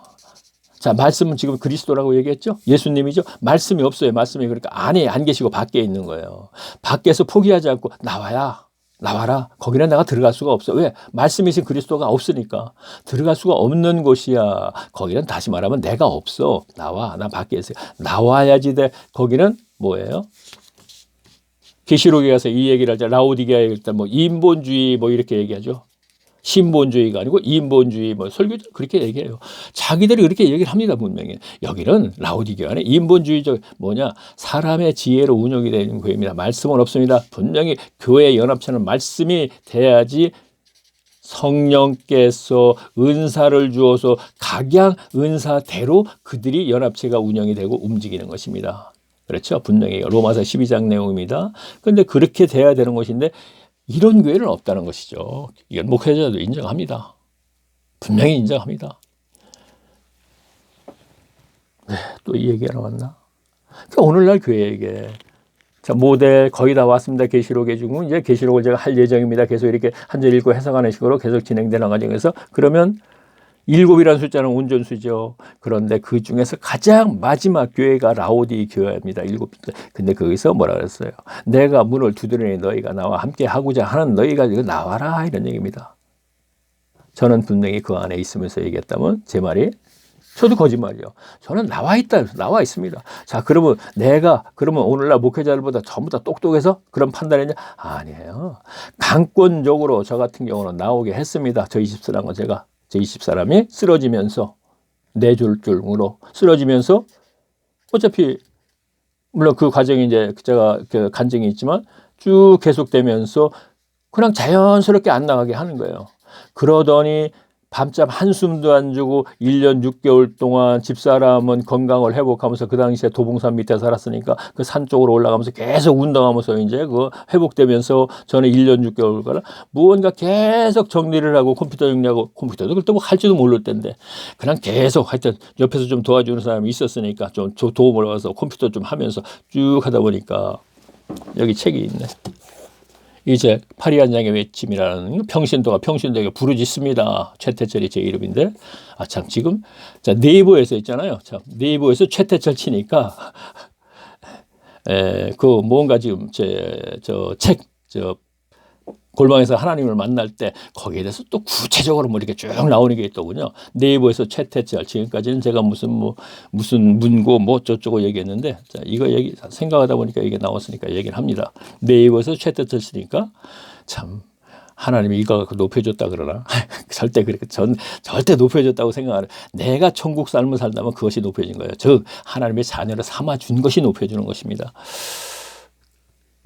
자, 말씀은 지금 그리스도라고 얘기했죠? 예수님이죠? 말씀이 없어요. 말씀이 그러니까 안에 안 계시고 밖에 있는 거예요. 밖에서 포기하지 않고 나와라. 거기는 내가 들어갈 수가 없어. 왜? 말씀이신 그리스도가 없으니까. 들어갈 수가 없는 곳이야. 거기는 다시 말하면 내가 없어. 나와. 나 밖에 있어. 나와야지 돼. 거기는 뭐예요? 계시록에 가서 이 얘기를 하자. 라오디게아에 일단 인본주의 이렇게 얘기하죠. 신본주의가 아니고 인본주의 설교들 그렇게 얘기해요. 자기들이 그렇게 얘기를 합니다. 분명히. 여기는 라오디게아는 인본주의적 사람의 지혜로 운영이 되는 교회입니다. 말씀은 없습니다. 분명히 교회 연합체는 말씀이 돼야지 성령께서 은사를 주어서 각양 은사대로 그들이 연합체가 운영이 되고 움직이는 것입니다. 그렇죠? 분명히 로마서 12장 내용입니다. 그런데 그렇게 돼야 되는 것인데 이런 교회는 없다는 것이죠. 이건 목회자도 인정합니다. 분명히 인정합니다. 네, 또 이 얘기가 나왔나? 그러니까 오늘날 교회에게 자, 모델 거의 다 왔습니다. 계시록에 지금 이제 계시록을 제가 할 예정입니다. 계속 이렇게 한 절 읽고 해석하는 식으로 계속 진행되는 과정에서 그러면 7이라는 숫자는 온전수죠. 그런데 그 중에서 가장 마지막 교회가 라오디 교회입니다. 7. 근데 거기서 뭐라 그랬어요? 내가 문을 두드리니 너희가 나와 함께 하고자 하는 너희가 나와라, 이런 얘기입니다. 저는 분명히 그 안에 있으면서 얘기했다면 제 말이 저도 거짓말이요. 저는 나와 있습니다. 자, 그러면 그러면 오늘날 목회자들보다 전부 다 똑똑해서 그런 판단했냐? 아니에요. 강권적으로 저 같은 경우는 나오게 했습니다. 저 20사람은 저 20사람이 쓰러지면서 내줄 줄로 쓰러지면서 어차피 물론 그 과정이 이제 제가 그 간증이 있지만 쭉 계속되면서 그냥 자연스럽게 안 나가게 하는 거예요. 그러더니 밤잠 한숨도 안 주고 1년 6개월 동안 집사람은 건강을 회복하면서 그 당시에 도봉산 밑에 살았으니까 그 산 쪽으로 올라가면서 계속 운동하면서 이제 그 회복되면서 저는 1년 6개월간 무언가 계속 정리를 하고 컴퓨터 정리하고 컴퓨터도 그때 뭐 할지도 모를 때인데 그냥 계속 하여튼 옆에서 좀 도와주는 사람이 있었으니까 좀 도움을 받아서 컴퓨터 좀 하면서 쭉 하다 보니까 여기 책이 있네. 이제 파리한장의 외침이라는 평신도가 부르짖습니다. 최태철이 제 이름인데 참 지금 자 네이버에서 있잖아요. 참 네이버에서 최태철 치니까 그 뭔가 지금 저 골방에서 하나님을 만날 때 거기에 대해서 또 구체적으로 뭐 이렇게 쭉 나오는 게 있더군요. 네이버에서 최태철 지금까지는 제가 무슨 문고 뭐 저쩌고 얘기했는데 자, 이거 생각하다 보니까 이게 나왔으니까 얘기를 합니다. 네이버에서 최태철 씨니까 참 하나님이 이거 갖고 높여줬다 그러나 절대 그렇게 절대 높여줬다고 생각 안 해요. 내가 천국 삶을 살다면 그것이 높여진 거예요. 즉 하나님의 자녀를 삼아준 것이 높여주는 것입니다.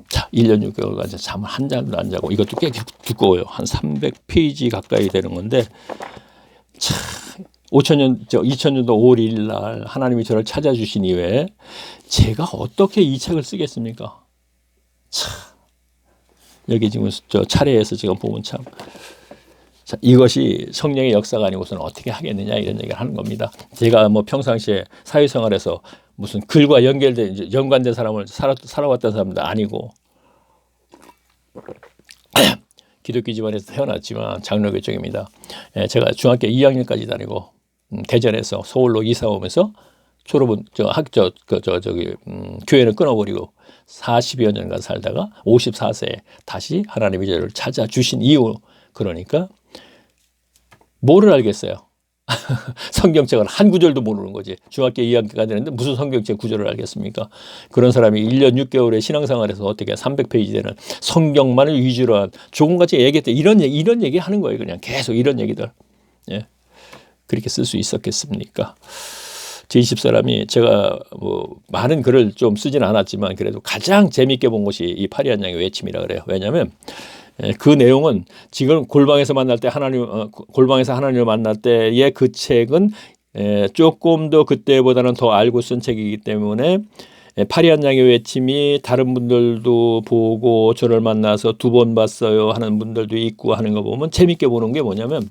자, 1년 6개월간 잠을 한 잠도 안 자고 이것도 꽤 두꺼워요. 한 300페이지 가까이 되는 건데 참 2000년도 5월 1일 날 하나님이 저를 찾아주신 이후에 제가 어떻게 이 책을 쓰겠습니까? 참 여기 지금 저 차례에서 지금 보면 참 자, 이것이 성령의 역사가 아니고서는 어떻게 하겠느냐 이런 얘기를 하는 겁니다. 제가 뭐 평상시에 사회생활에서 무슨 글과 연관된 사람을 살아왔던 사람도 아니고 기독교 집안에서 태어났지만 장로교 쪽입니다. 제가 중학교 2학년까지 다니고 대전에서 서울로 이사 오면서 졸업은 교회는 끊어버리고 40여 년간 살다가 54세에 다시 하나님이 저를 찾아주신 이유 그러니까 뭐를 알겠어요? 성경책을 한 구절도 모르는 거지. 중학교 2학기까지 됐는데 무슨 성경책 구절을 알겠습니까? 그런 사람이 1년 6개월의 신앙생활에서 어떻게 300페이지 되는 성경만을 위주로 한 조금같이 얘기했대. 이런 얘기 하는 거예요. 그냥 계속 이런 얘기들. 예. 그렇게 쓸 수 있었겠습니까? 제20사람이 제가 뭐 많은 글을 좀 쓰진 않았지만 그래도 가장 재미있게 본 것이 이 파리한장의 외침이라 그래요. 왜냐하면 그 내용은 지금 골방에서 하나님을 만날 때의 그 책은 조금 더 그때보다는 더 알고 쓴 책이기 때문에 파리한장의 외침이 다른 분들도 보고 저를 만나서 2번 봤어요 하는 분들도 있고 하는 거 보면 재밌게 보는 게 뭐냐면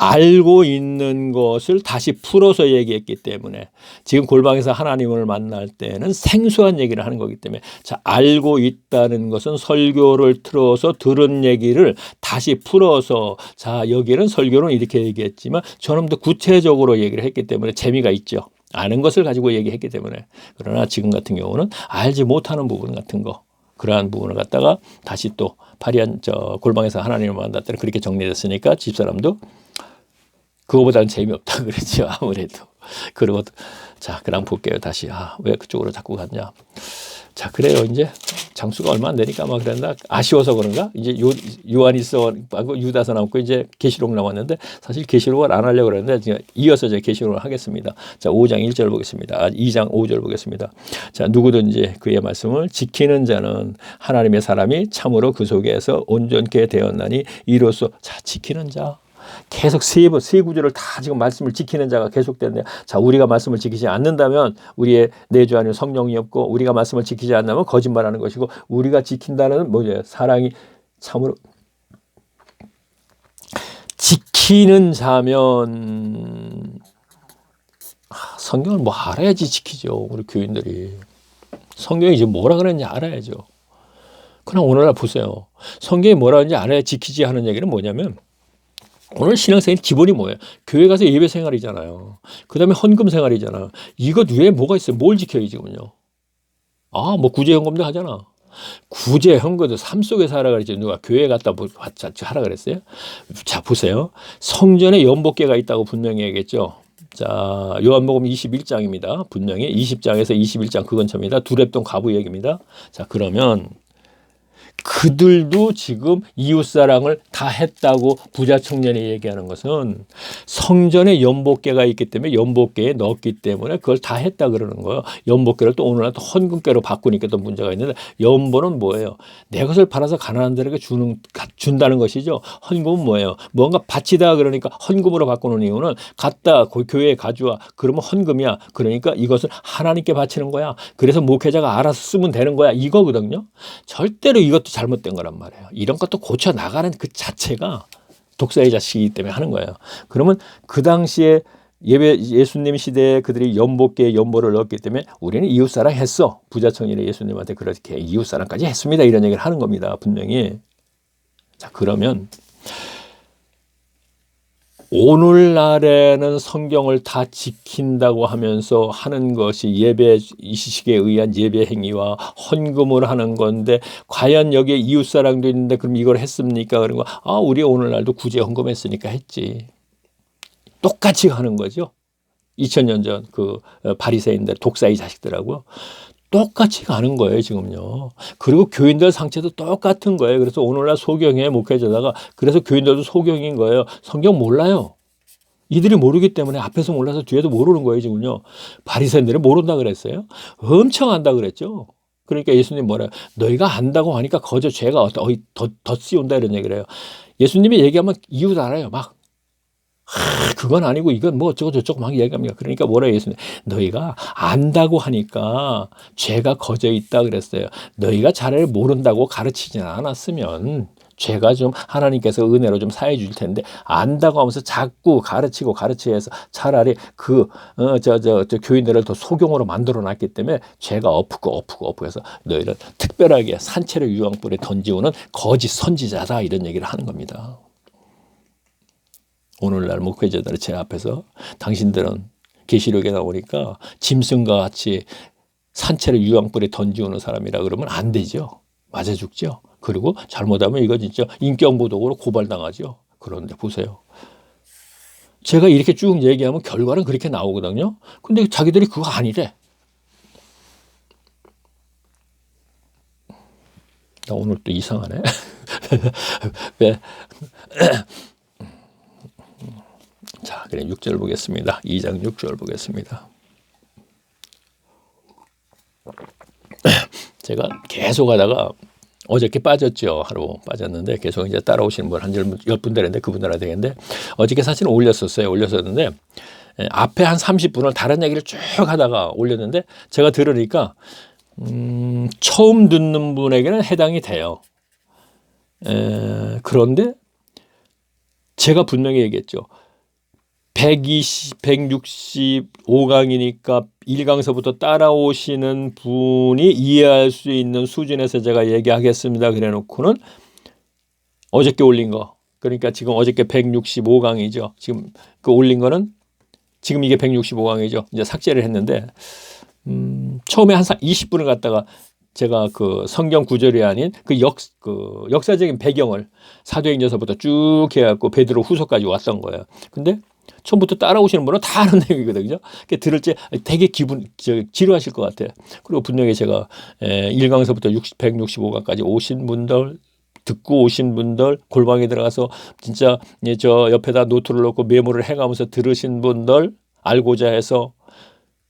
알고 있는 것을 다시 풀어서 얘기했기 때문에 지금 골방에서 하나님을 만날 때는 생소한 얘기를 하는 거기 때문에 자 알고 있다는 것은 설교를 틀어서 들은 얘기를 다시 풀어서 자 여기는 설교는 이렇게 얘기했지만 저는 더 구체적으로 얘기를 했기 때문에 재미가 있죠. 아는 것을 가지고 얘기했기 때문에. 그러나 지금 같은 경우는 알지 못하는 부분 같은 거 그러한 부분을 갖다가 다시 또 골방에서 하나님을 만날 때는 그렇게 정리됐으니까 집사람도 그거보다는 재미없다 그랬죠. 아무래도. 그리고 자 그럼 볼게요. 다시 왜 그쪽으로 자꾸 갔냐. 자 그래요. 이제 장수가 얼마 안 되니까 막 그랬나 아쉬워서 그런가 이제 요한일서 하고 유다서 남고 이제 계시록 남았는데 사실 계시록을 안 하려고 그랬는데 제가 이어서 제가 계시록을 하겠습니다. 자 5장 1절 보겠습니다. 2장 5절 보겠습니다. 자 누구든지 그의 말씀을 지키는 자는 하나님의 사람이 참으로 그 속에서 온전케 되었나니 이로써 자 지키는 자 계속 세 구절을 다 지금 말씀을 지키는 자가 계속되는데 자 우리가 말씀을 지키지 않는다면 우리의 내주 안에 성령이 없고 우리가 말씀을 지키지 않는다면 거짓말하는 것이고 우리가 지킨다는 뭐예요? 사랑이 참으로 지키는 자면 성경을 뭐 알아야지 지키죠. 우리 교인들이 성경이 지금 뭐라 그랬는지 알아야죠. 그냥 오늘날 보세요. 성경이 뭐라 하는지 알아야 지키지 하는 얘기는 뭐냐면 오늘 신앙생활 기본이 뭐예요? 교회 가서 예배 생활이잖아요. 그 다음에 헌금 생활이잖아. 이것 외에 뭐가 있어요? 뭘 지켜요 지금은요? 뭐 구제헌금도 하잖아. 구제헌금도 삶 속에서 하라 그랬지. 누가 교회 갔다 하라 그랬어요? 자 보세요. 성전에 연복계가 있다고 분명히 얘기했죠. 자, 요한복음 21장입니다. 분명히 20장에서 21장 그 근처입니다. 두렙돈 과부 얘기입니다. 자, 그러면 그들도 지금 이웃사랑을 다 했다고 부자 청년이 얘기하는 것은 성전에 연복계가 있기 때문에 연복계에 넣었기 때문에 그걸 다 했다 그러는 거예요. 연복계를 또 오늘날 또 헌금계로 바꾸니까 또 문제가 있는데, 연보는 뭐예요? 내 것을 팔아서 가난한 자에게 준다는 것이죠. 헌금은 뭐예요? 뭔가 바치다 그러니까 헌금으로 바꾸는 이유는 갖다 교회에 가져와. 그러면 헌금이야. 그러니까 이것을 하나님께 바치는 거야. 그래서 목회자가 알아서 쓰면 되는 거야. 이거거든요. 절대로 이것도 잘못된 거란 말이에요. 이런 것도 고쳐 나가는 그 자체가 독사의 자식이기 때문에 하는 거예요. 그러면 그 당시에 예수님 시대에 그들이 연복계에 연보를 넣었기 때문에 우리는 이웃사랑 했어. 부자 청년이 예수님한테 그렇게 이웃사랑까지 했습니다. 이런 얘기를 하는 겁니다. 분명히. 자, 그러면 오늘날에는 성경을 다 지킨다고 하면서 하는 것이 예배, 이식에 의한 예배 행위와 헌금을 하는 건데, 과연 여기에 이웃사랑도 있는데 그럼 이걸 했습니까? 그런 거, 우리 오늘날도 구제 헌금했으니까 했지. 똑같이 하는 거죠. 2000년 전 그 바리새인들, 독사의 자식들하고요. 똑같이 가는 거예요, 지금요. 그리고 교인들 상태도 똑같은 거예요. 그래서 오늘날 소경의 목회자다가, 그래서 교인들도 소경인 거예요. 성경 몰라요. 이들이 모르기 때문에 앞에서 몰라서 뒤에도 모르는 거예요, 지금요. 바리새인들은 모른다 그랬어요. 엄청 안다 그랬죠. 그러니까 예수님 뭐래요? 너희가 안다고 하니까 거저 죄가 더 씌운다 이런 얘기를 해요. 예수님이 얘기하면 이유도 알아요. 막 그건 아니고 이건 뭐 어쩌고 저쩌고 막 얘기합니다. 그러니까 뭐라 예수님, 너희가 안다고 하니까 죄가 거저 있다 그랬어요. 너희가 잘 모른다고 가르치지는 않았으면 죄가 좀 하나님께서 은혜로 좀 사해 줄 텐데, 안다고 하면서 자꾸 가르치해서 차라리 교인들을 더 소경으로 만들어 놨기 때문에 죄가 엎고 해서 너희를 특별하게 산채를 유황불에 던지우는 거짓 선지자다 이런 얘기를 하는 겁니다. 오늘날 목회자들 제 앞에서 당신들은 계시록에 나오니까 짐승과 같이 산채를 유황불에 던지우는 사람이라 그러면 안 되죠. 맞아 죽죠. 그리고 잘못하면 이거 진짜 인격모독으로 고발당하죠. 그런데 보세요. 제가 이렇게 쭉 얘기하면 결과는 그렇게 나오거든요. 근데 자기들이 그거 아니래. 나 오늘 또 이상하네. 왜? 자, 그래 6절 보겠습니다. 2장 6절 보겠습니다. 제가 계속 하다가 어저께 빠졌죠. 하루 빠졌는데 계속 이제 따라오시는 분 한 10분 되는데 그분들한테 되는데, 어저께 사실은 올렸었는데 앞에 한 30분을 다른 얘기를 쭉 하다가 올렸는데, 제가 들으니까 처음 듣는 분에게는 해당이 돼요. 그런데 제가 분명히 얘기했죠. 165강이니까 1강서부터 따라오시는 분이 이해할 수 있는 수준에서 제가 얘기하겠습니다. 그래 놓고는 어저께 올린 거, 그러니까 지금 어저께 165강이죠. 지금 그 올린 거는 지금 이게 165강이죠. 이제 삭제를 했는데, 처음에 한 20분을 갖다가 제가 그 성경 구절이 아닌 그 역사적인 배경을 사도행전서부터 쭉 해갖고 베드로 후서까지 왔던 거예요. 근데 처음부터 따라오시는 분은 다 아는 내용이거든요. 들을 때 되게 지루하실 것 같아요. 그리고 분명히 제가 1강서부터 165강까지 오신 분들, 듣고 오신 분들, 골방에 들어가서 진짜 저 옆에다 노트를 놓고 메모를 해가면서 들으신 분들, 알고자 해서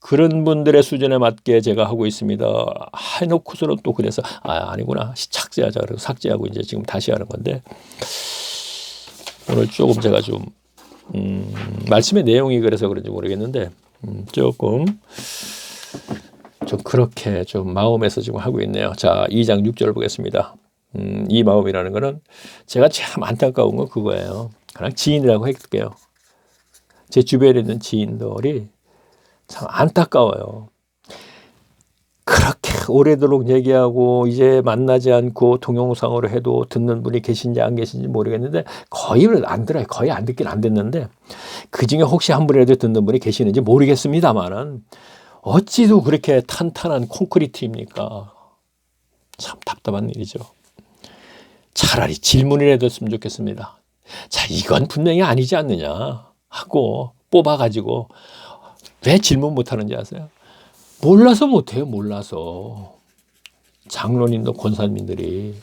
그런 분들의 수준에 맞게 제가 하고 있습니다. 해놓고서는 또 그래서 아니구나, 삭제하자 그래서 삭제하고 이제 지금 다시 하는 건데, 오늘 조금 제가 좀 말씀의 내용이 그래서 그런지 모르겠는데 조금 좀 그렇게 좀 마음에서 지금 하고 있네요. 자, 2장 6절 보겠습니다. 이 마음이라는 거는 제가 참 안타까운 건 그거예요. 그냥 지인이라고 할게요. 제 주변에 있는 지인들이 참 안타까워요. 그렇게 오래도록 얘기하고 이제 만나지 않고 동영상으로 해도 듣는 분이 계신지 안 계신지 모르겠는데 거의 안 들어요. 거의 안 듣긴 안 듣는데, 그중에 혹시 한 분이라도 듣는 분이 계시는지 모르겠습니다만은 어찌도 그렇게 탄탄한 콘크리트입니까? 참 답답한 일이죠. 차라리 질문이라도 했으면 좋겠습니다. 자, 이건 분명히 아니지 않느냐 하고 뽑아가지고 왜 질문 못하는지 아세요? 몰라서 못해요. 몰라서. 장로님도 권사님들이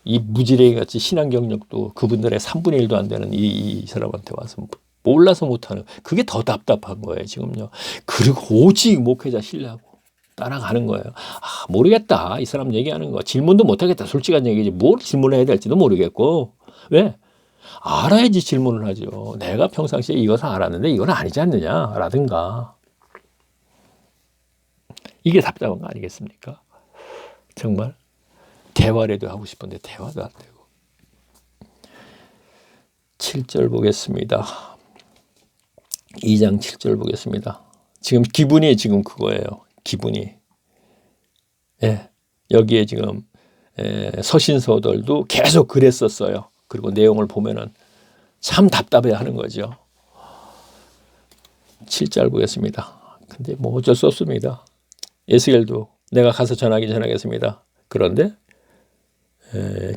이 무지랭이 같이 신앙 경력도 그분들의 3분의 1도 안 되는 이 사람한테 와서 몰라서 못하는, 그게 더 답답한 거예요 지금요. 그리고 오직 목회자 신뢰하고 따라가는 거예요. 아, 모르겠다 이 사람 얘기하는 거, 질문도 못하겠다, 솔직한 얘기지. 뭘 질문을 해야 될지도 모르겠고. 왜? 알아야지 질문을 하죠. 내가 평상시에 이것을 알았는데 이건 아니지 않느냐 라든가. 이게 답답한 거 아니겠습니까? 정말 대화라도 하고 싶은데 대화도 안 되고. 7절 보겠습니다. 2장 7절 보겠습니다. 지금 기분이 지금 그거예요. 기분이. 예, 여기에 지금 서신서들도 계속 그랬었어요. 그리고 내용을 보면은 참 답답해 하는 거죠. 7절 보겠습니다. 근데 뭐 어쩔 수 없습니다. 에스겔도 내가 가서 전하겠습니다. 그런데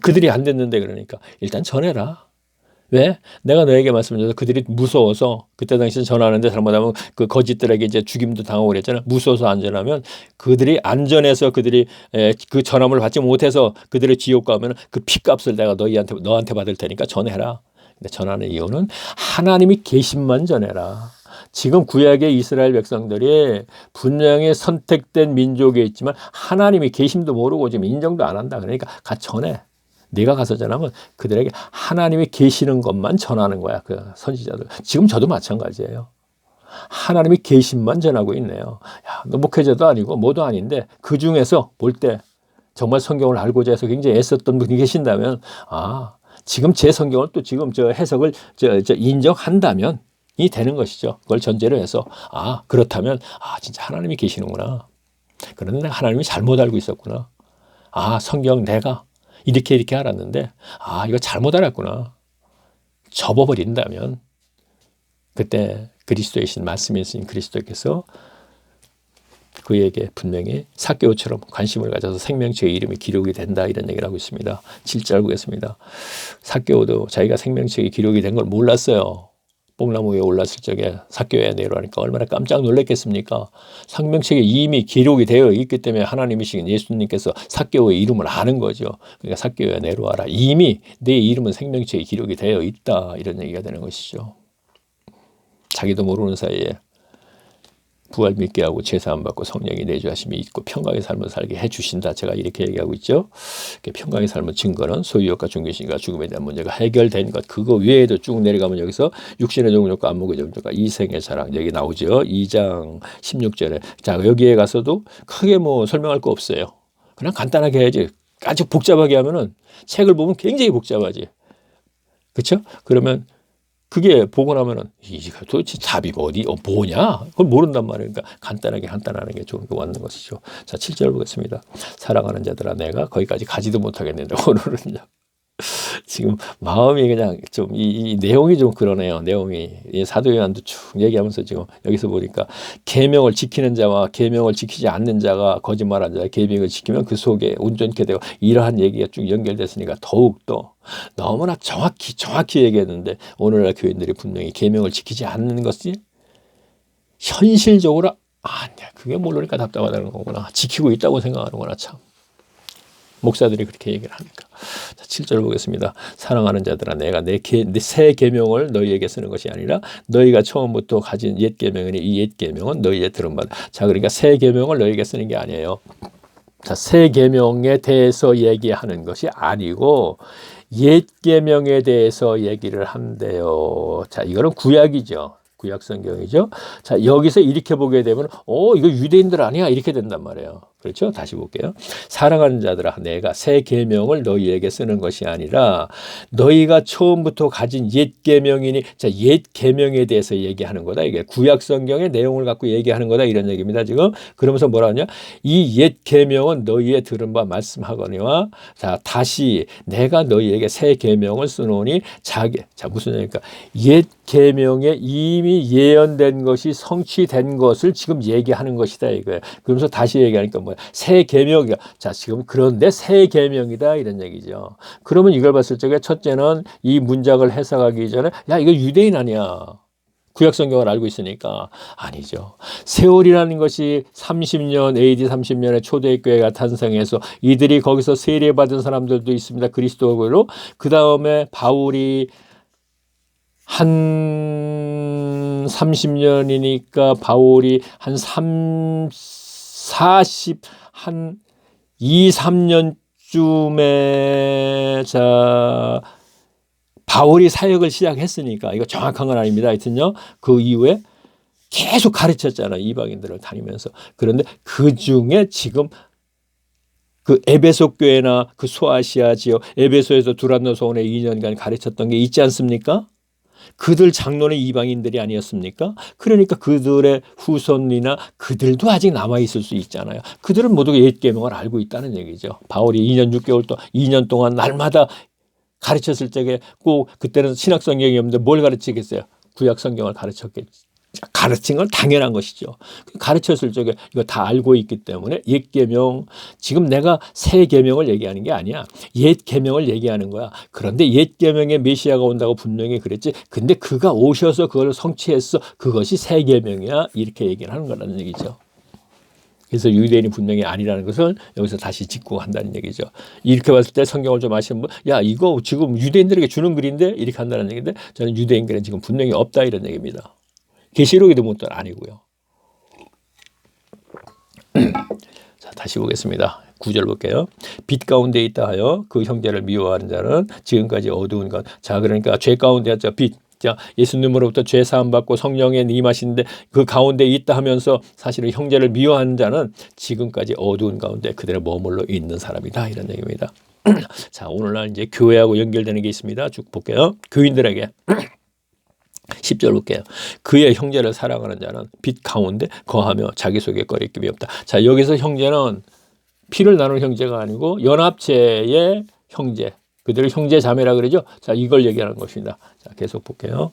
그들이 안 됐는데, 그러니까 일단 전해라. 왜? 내가 너에게 말씀드려서 그들이 무서워서, 그때 당시에 전하는데 잘못하면 그 거짓들에게 이제 죽임도 당하고 그랬잖아. 무서워서 안 전하면, 그들이 안전해서 그들이 그 전함을 받지 못해서 그들의 지옥 가면 그 피값을 내가 너한테 받을 테니까 전해라. 근데 전하는 이유는 하나님이 계심만 전해라. 지금 구약의 이스라엘 백성들이 분명히 선택된 민족에 있지만 하나님이 계심도 모르고 지금 인정도 안 한다. 그러니까 가 전해. 네가 가서 전하면 그들에게 하나님이 계시는 것만 전하는 거야. 그 선지자들. 지금 저도 마찬가지예요. 하나님이 계심만 전하고 있네요. 야, 너 목회자도 아니고 뭐도 아닌데 그 중에서 볼 때 정말 성경을 알고자 해서 굉장히 애썼던 분이 계신다면, 아, 지금 제 성경을 또 지금 저 해석을 인정한다면 이 되는 것이죠. 그걸 전제로 해서, 아, 그렇다면, 아, 진짜 하나님이 계시는구나. 그런데 하나님이 잘못 알고 있었구나. 아, 성경 내가 이렇게 알았는데, 아, 이거 잘못 알았구나. 접어버린다면, 그때 그리스도의 신, 말씀의 신 그리스도께서 그에게 분명히 삭개오처럼 관심을 가져서 생명책의 이름이 기록이 된다, 이런 얘기를 하고 있습니다. 7절 보겠습니다. 삭개오도 자기가 생명책이 기록이 된 걸 몰랐어요. 뽕나무 위에 올랐을 적에 삭개오에 내려가니까 얼마나 깜짝 놀랐겠습니까? 생명책에 이미 기록이 되어 있기 때문에 하나님이신 예수님께서 삭개오의 이름을 아는 거죠. 그러니까 삭개오에 내려와라. 이미 내 이름은 생명책에 기록이 되어 있다, 이런 얘기가 되는 것이죠. 자기도 모르는 사이에 부활 믿게 하고 제사 안 받고 성령이 내주하심이 있고 평강의 삶을 살게 해주신다. 제가 이렇게 얘기하고 있죠. 평강의 삶의 증거는 소유욕과 종교심과 죽음에 대한 문제가 해결된 것. 그거 외에도 쭉 내려가면 여기서 육신의 종족과 안목의 종족과 이생의 사랑, 여기 나오죠. 2장 16절에. 자, 여기에 가서도 크게 뭐 설명할 거 없어요. 그냥 간단하게 해야지. 아주 복잡하게 하면은 책을 보면 굉장히 복잡하지. 그렇죠? 그러면 그게 보고 나면은 이게 도대체 답이 뭐냐? 그걸 모른단 말이에요. 그러니까 간단하게 간단하는 게 좋은 거 맞는 것이죠. 자, 7절 보겠습니다. 사랑하는 자들아, 내가 거기까지 가지도 못하겠는데 오늘은요. 지금 마음이 그냥 좀 이 내용이 좀 그러네요. 내용이 사도 요한도 쭉 얘기하면서 지금 여기서 보니까 계명을 지키는 자와 계명을 지키지 않는 자가, 거짓말하는 자가 계명을 지키면 그 속에 온전케 되고, 이러한 얘기가 쭉 연결됐으니까 더욱더 너무나 정확히 얘기했는데, 오늘날 교인들이 분명히 계명을 지키지 않는 것이 현실적으로 그게 모르니까 답답하다는 거구나. 지키고 있다고 생각하는구나. 참. 목사들이 그렇게 얘기를 하니까. 자, 7절 보겠습니다. 사랑하는 자들아, 내가 내 새 계명을 너희에게 쓰는 것이 아니라 너희가 처음부터 가진 옛 계명이니 이 옛 계명은 너희의 들은 바다. 자, 그러니까 새 계명을 너희에게 쓰는 게 아니에요. 자, 새 계명에 대해서 얘기하는 것이 아니고 옛 계명에 대해서 얘기를 한대요. 자, 이거는 구약이죠. 구약 성경이죠. 자, 여기서 이렇게 보게 되면 이거 유대인들 아니야? 이렇게 된단 말이에요. 그렇죠? 다시 볼게요. 사랑하는 자들아, 내가 새 계명을 너희에게 쓰는 것이 아니라 너희가 처음부터 가진 옛 계명이니, 자, 옛 계명에 대해서 얘기하는 거다. 이게 구약 성경의 내용을 갖고 얘기하는 거다, 이런 얘기입니다. 지금 그러면서 뭐라 하냐? 이 옛 계명은 너희의 들은 바 말씀하거니와, 자, 다시 내가 너희에게 새 계명을 쓰노니, 자, 무슨 얘기입니까? 옛 계명에 이미 예언된 것이 성취된 것을 지금 얘기하는 것이다, 이거예요. 그러면서 다시 얘기하니까 뭐야? 새 계명이야. 자, 지금 그런데 새 계명이다, 이런 얘기죠. 그러면 이걸 봤을 적에 첫째는 이 문장을 해석하기 전에, 야, 이거 유대인 아니야. 구약 성경을 알고 있으니까 아니죠. 세월이라는 것이 30년 AD 30년에 초대교회가 탄생해서 이들이 거기서 세례받은 사람들도 있습니다. 그리스도로. 그 다음에 바울이 한 30년이니까 바울이 한 40, 한 2, 3년쯤에 바울이 사역을 시작했으니까 이거 정확한 건 아닙니다. 하여튼요. 그 이후에 계속 가르쳤잖아요. 이방인들을 다니면서. 그런데 그 중에 지금 그 에베소 교회나 그 소아시아 지역 에베소에서 두란노 소원에 2년간 가르쳤던 게 있지 않습니까? 그들 장로는 이방인들이 아니었습니까? 그러니까 그들의 후손이나 그들도 아직 남아있을 수 있잖아요. 그들은 모두 옛 계명을 알고 있다는 얘기죠. 바울이 2년 6개월 동안 2년 동안 날마다 가르쳤을 적에 꼭 그때는 신학 성경이 없는데 뭘 가르치겠어요? 구약 성경을 가르쳤겠죠. 가르친 건 당연한 것이죠. 가르쳤을 적에 이거 다 알고 있기 때문에 옛 계명, 지금 내가 새 계명을 얘기하는 게 아니야. 옛 계명을 얘기하는 거야. 그런데 옛 계명에 메시아가 온다고 분명히 그랬지. 근데 그가 오셔서 그걸 성취했어. 그것이 새 계명이야. 이렇게 얘기를 하는 거라는 얘기죠. 그래서 유대인이 분명히 아니라는 것을 여기서 다시 짚고 한다는 얘기죠. 이렇게 봤을 때 성경을 좀 아시는 분, 야, 이거 지금 유대인들에게 주는 글인데? 이렇게 한다는 얘기인데, 저는 유대인들은 지금 분명히 없다 이런 얘기입니다. 계시록에도 못도 아니고요. 자, 다시 보겠습니다. 9절 볼게요. 빛 가운데 있다 하여 그 형제를 미워하는 자는 지금까지 어두운 가운데. 자, 그러니까 죄 가운데 있다. 빛. 자, 예수님으로부터 죄 사함 받고 성령에 임하시는데 그 가운데 있다 하면서 사실은 형제를 미워하는 자는 지금까지 어두운 가운데 그대로 머물러 있는 사람이다 이런 얘기입니다. 자, 오늘날 이제 교회하고 연결되는 게 있습니다. 쭉 볼게요. 교인들에게 10절 볼게요. 그의 형제를 사랑하는 자는 빛 가운데 거하며 자기 속에 꺼리낌이 없다. 자, 여기서 형제는 피를 나눈 형제가 아니고 연합체의 형제. 그들을 형제 자매라 그러죠. 자, 이걸 얘기하는 것입니다. 자, 계속 볼게요.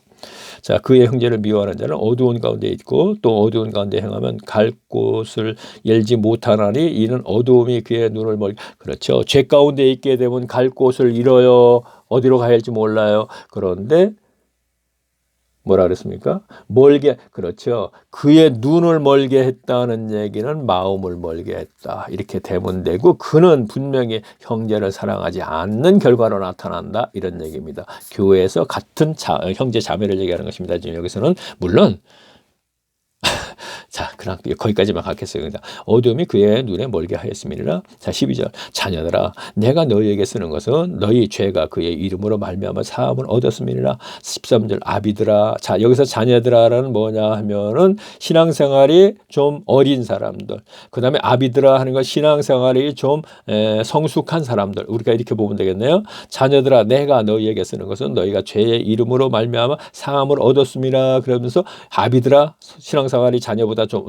자, 그의 형제를 미워하는 자는 어두운 가운데 있고 또 어두운 가운데 행하면 갈 곳을 열지 못하나니 이는 어두움이 그의 눈을 멀게. 그렇죠. 죄 가운데 있게 되면 갈 곳을 잃어요. 어디로 가야 할지 몰라요. 그런데 뭐라 그랬습니까? 멀게, 그렇죠. 그의 눈을 멀게 했다는 얘기는 마음을 멀게 했다. 이렇게 대문되고 그는 분명히 형제를 사랑하지 않는 결과로 나타난다. 이런 얘기입니다. 교회에서 같은 형제 자매를 얘기하는 것입니다. 지금 여기서는 물론 자, 그냥 거기까지만 갖겠습니다. 어둠이 그의 눈에 멀게 하였음이니라. 자, 12절. 자녀들아, 내가 너희에게 쓰는 것은 너희 죄가 그의 이름으로 말미암아 사함을 얻었음이니라. 13절. 아비들아. 자, 여기서 자녀들아라는 뭐냐 하면은 신앙생활이 좀 어린 사람들. 그 다음에 아비들아 하는 건 신앙생활이 좀 성숙한 사람들. 우리가 이렇게 보면 되겠네요. 자녀들아, 내가 너희에게 쓰는 것은 너희가 죄의 이름으로 말미암아 사함을 얻었음이라. 그러면서 아비들아, 신앙생활이 자녀보다 좀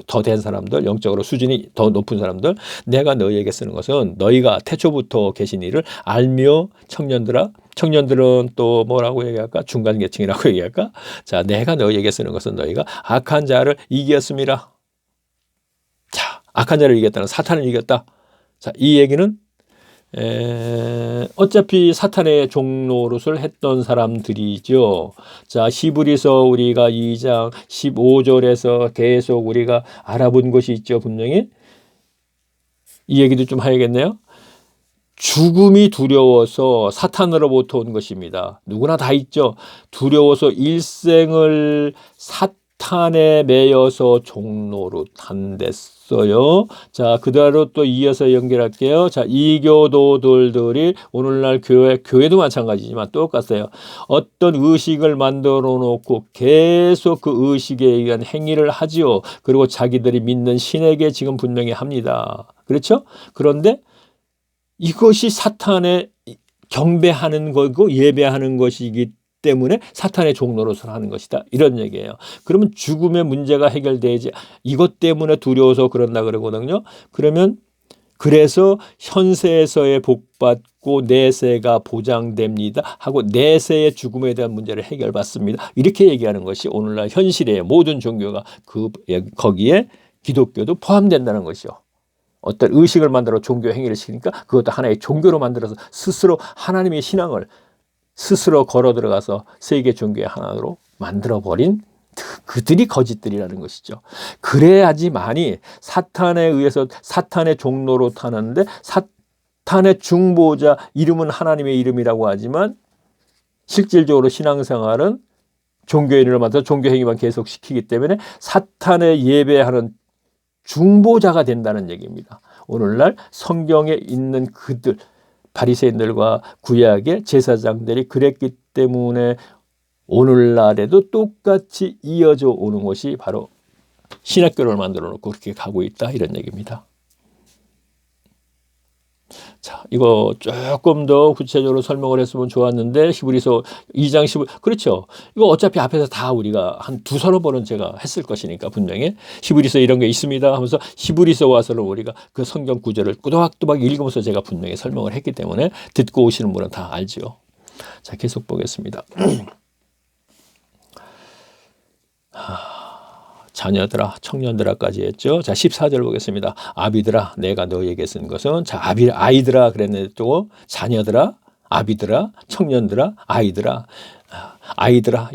더 된 사람들, 영적으로 수준이 더 높은 사람들, 내가 너희에게 쓰는 것은 너희가 태초부터 계신 이를 알며 청년들아, 청년들은 또 뭐라고 얘기할까? 중간 계층이라고 얘기할까? 자, 내가 너희에게 쓰는 것은 너희가 악한 자를 이겼습니다. 자, 악한 자를 이겼다는 사탄을 이겼다. 자, 이 얘기는 어차피 사탄의 종노릇을 했던 사람들이죠. 자, 히브리서 우리가 2장 15절에서 계속 우리가 알아본 것이 있죠. 분명히 이 얘기도 좀 해야겠네요. 죽음이 두려워서 사탄으로부터 온 것입니다. 누구나 다 있죠. 두려워서 일생을 사탄에 매여서 종노릇 한댔어요. 자, 그대로 또 이어서 연결할게요. 자, 이교도들이 오늘날 교회도 마찬가지지만 똑같아요. 어떤 의식을 만들어 놓고 계속 그 의식에 의한 행위를 하지요. 그리고 자기들이 믿는 신에게 지금 분명히 합니다. 그렇죠? 그런데 이것이 사탄에 경배하는 거고 예배하는 것이기 때문에 사탄의 종노릇을 하는 것이다. 이런 얘기예요. 그러면 죽음의 문제가 해결되지, 이것 때문에 두려워서 그런다 그러거든요. 그러면 그래서 현세에서의 복받고 내세가 보장됩니다 하고 내세의 죽음에 대한 문제를 해결받습니다. 이렇게 얘기하는 것이 오늘날 현실의 모든 종교가 거기에 기독교도 포함된다는 것이요. 어떤 의식을 만들어 종교 행위를 시키니까 그것도 하나의 종교로 만들어서 스스로 하나님의 신앙을 스스로 걸어 들어가서 세계 종교의 하나로 만들어버린 그들이 거짓들이라는 것이죠. 그래야지만이 사탄에 의해서 사탄의 종로로 타는데 사탄의 중보자 이름은 하나님의 이름이라고 하지만 실질적으로 신앙생활은 종교인을 만들어 종교행위만 계속시키기 때문에 사탄의 예배하는 중보자가 된다는 얘기입니다. 오늘날 성경에 있는 그들 바리새인들과 구약의 제사장들이 그랬기 때문에 오늘날에도 똑같이 이어져 오는 것이 바로 신학교를 만들어 놓고 그렇게 가고 있다 이런 얘기입니다. 자, 이거 조금 더 구체적으로 설명을 했으면 좋았는데 히브리서 2장 15 그렇죠. 이거 어차피 앞에서 다 우리가 한 두서너 번은 제가 했을 것이니까 분명히 히브리서 이런 게 있습니다 하면서 히브리서 와서는 우리가 그 성경 구절을 꾸덕꾸덕 읽으면서 제가 분명히 설명을 했기 때문에 듣고 오시는 분은 다 알죠. 자, 계속 보겠습니다. 자녀들아 청년들아까지 했죠. 자 14절 보겠습니다. 아비들아 내가 너희에게 쓴 것은 자 아이들아 그랬는데 또 자녀들아 아비들아 청년들아 아이들아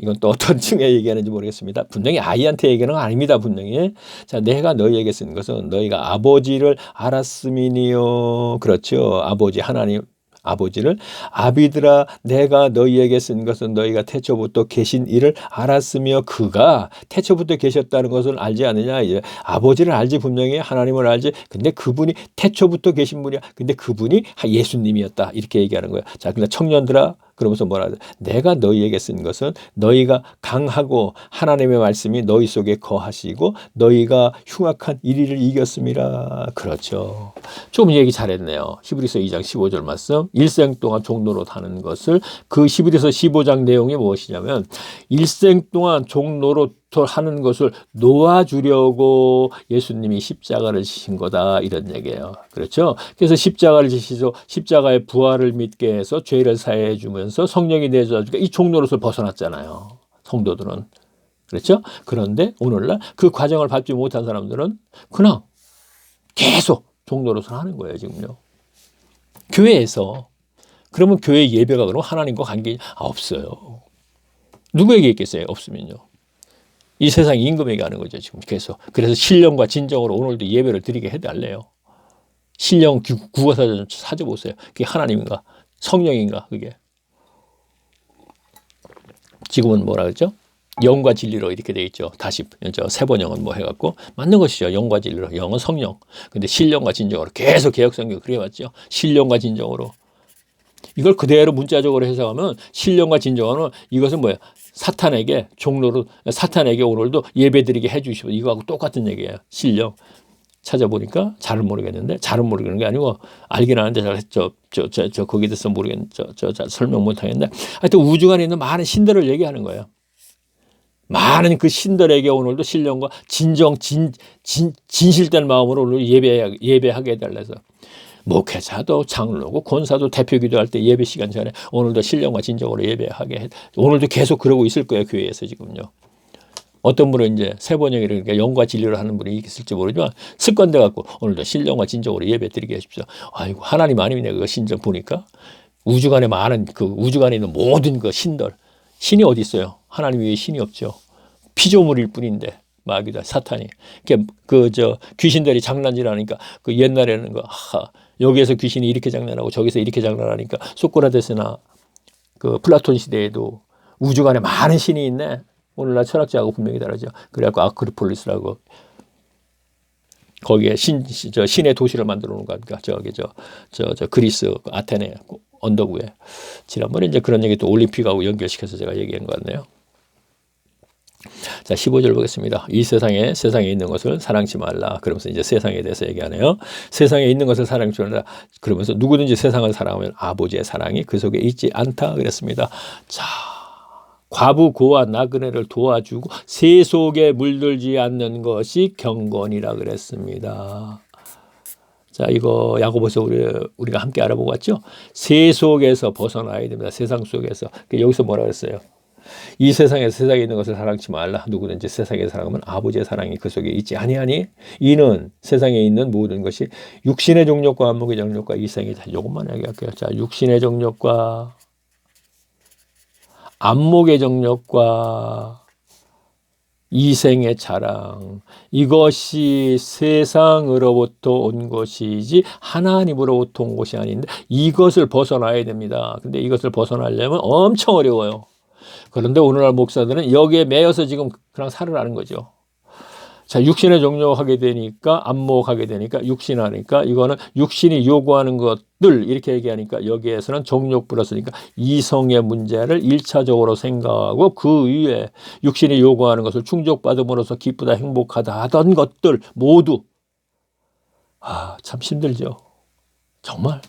이건 또 어떤 층에 얘기하는지 모르겠습니다. 분명히 아이한테 얘기하는 건 아닙니다. 분명히 자 내가 너희에게 쓴 것은 너희가 아버지를 알았음이니요. 그렇죠. 아버지 하나님 아버지를 아비들아 내가 너희에게 쓴 것은 너희가 태초부터 계신 이를 알았으며 그가 태초부터 계셨다는 것을 알지 않느냐. 이제 아버지를 알지 분명히 하나님을 알지 근데 그분이 태초부터 계신 분이야. 근데 그분이 예수님이었다 이렇게 얘기하는 거예요. 자 그러니까 청년들아 그러면서 뭐라 하죠? 내가 너희에게 쓴 것은 너희가 강하고 하나님의 말씀이 너희 속에 거하시고 너희가 흉악한 이리를 이겼음이라. 그렇죠. 좀 얘기 잘했네요. 히브리서 2장 15절 말씀 일생 동안 종로로 타는 것을 그 히브리서 15장 내용이 무엇이냐면 일생 동안 종로로 하는 것을 놓아주려고 예수님이 십자가를 지신 거다 이런 얘기예요. 그렇죠? 그래서 십자가를 지시서 십자가의 부활을 믿게 해서 죄를 사해 주면서 성령이 내줘주니까 이 종노릇을 벗어났잖아요. 성도들은. 그렇죠? 그런데 오늘날 그 과정을 밟지 못한 사람들은 그냥 계속 종노릇을 하는 거예요. 지금요. 교회에서. 그러면 교회 예배가 그럼 하나님과 관계 없어요. 누구에게 있겠어요? 없으면요. 이 세상 임금에게 하는 거죠. 지금 계속. 그래서 신령과 진정으로 오늘도 예배를 드리게 해달래요. 신령 국어사전 좀 찾아보세요. 그게 하나님인가? 성령인가? 그게. 지금은 뭐라 그러죠? 영과 진리로 이렇게 돼 있죠. 다시 세 번영은 뭐 해갖고 맞는 것이죠. 영과 진리로. 영은 성령. 근데 신령과 진정으로 계속 개혁성경 그래왔죠. 신령과 진정으로. 이걸 그대로 문자적으로 해석하면 신령과 진정은 이것은 뭐예요? 사탄에게 종로로 사탄에게 오늘도 예배드리게 해주시고 이거하고 똑같은 얘기예요. 신령 찾아보니까 잘은 모르겠는데 잘은 모르겠는 게 아니고 알긴 아는데 저 거기에 대해서 모르겠는데 잘 설명 못하겠는데 하여튼 우주간에 있는 많은 신들을 얘기하는 거예요. 많은 그 신들에게 오늘도 신령과 진실된 마음으로 오늘 예배하게 해달라서 목회자도 장로고 권사도 대표 기도할 때 예배 시간 전에 오늘도 신령과 진정으로 예배하게 해. 오늘도 계속 그러고 있을 거예요. 교회에서 지금요. 어떤 분은 이제 세 번역이 그러니까 영과 진리로 하는 분이 있을지 모르지만 습관돼 갖고 오늘도 신령과 진정으로 예배 드리게 해주십시오. 아이고 하나님 아니면 그거 신정 보니까 우주간에 많은 그 우주간에 있는 모든 그 신들 신이 어디 있어요? 하나님 위에 신이 없죠. 피조물일 뿐인데 마귀다 사탄이. 귀신들이 장난질하니까 그 옛날에는 여기에서 귀신이 이렇게 장난하고 저기서 이렇게 장난하니까 소크라테스나 그 플라톤 시대에도 우주간에 많은 신이 있네. 오늘날 철학자하고 분명히 다르죠. 그래갖고 아크로폴리스라고 거기에 신의 도시를 만들어 놓은 거니까 그리스 아테네 언덕 위에 지난번에 이제 그런 얘기 또 올림픽하고 연결시켜서 제가 얘기한 것 같네요. 자, 15절 보겠습니다. 이 세상에 있는 것을 사랑치 말라. 그러면서 이제 세상에 대해서 얘기하네요. 세상에 있는 것을 사랑치 말라. 그러면서 누구든지 세상을 사랑하면 아버지의 사랑이 그 속에 있지 않다. 그랬습니다. 자, 과부 고아 나그네를 도와주고 세 속에 물들지 않는 것이 경건이라 그랬습니다. 자, 이거 야고보서 우리가 함께 알아보고 왔죠? 세 속에서 벗어나야 됩니다. 세상 속에서. 여기서 뭐라 그랬어요? 이 세상에 있는 것을 사랑치 말라. 누구든지 세상에 사랑하면 아버지의 사랑이 그 속에 있지 아니하니 이는 세상에 있는 모든 것이 육신의 정욕과 안목의 정욕과 이생의 이것만 얘기할게요. 자, 육신의 정욕과 안목의 정력과 이생의 자랑, 이것이 세상으로부터 온 것이지 하나님으로부터 온 것이 아닌데 이것을 벗어나야 됩니다. 근데 이것을 벗어나려면 엄청 어려워요. 그런데 오늘날 목사들은 여기에 매여서 지금 그냥 살으라는 거죠. 자, 육신의 종료하게 되니까, 안목하게 되니까, 육신하니까, 이거는 육신이 요구하는 것들, 이렇게 얘기하니까, 여기에서는 정욕 플러스니까, 이성의 문제를 1차적으로 생각하고, 그 위에 육신이 요구하는 것을 충족받음으로써 기쁘다, 행복하다 하던 것들 모두, 참 힘들죠. 정말.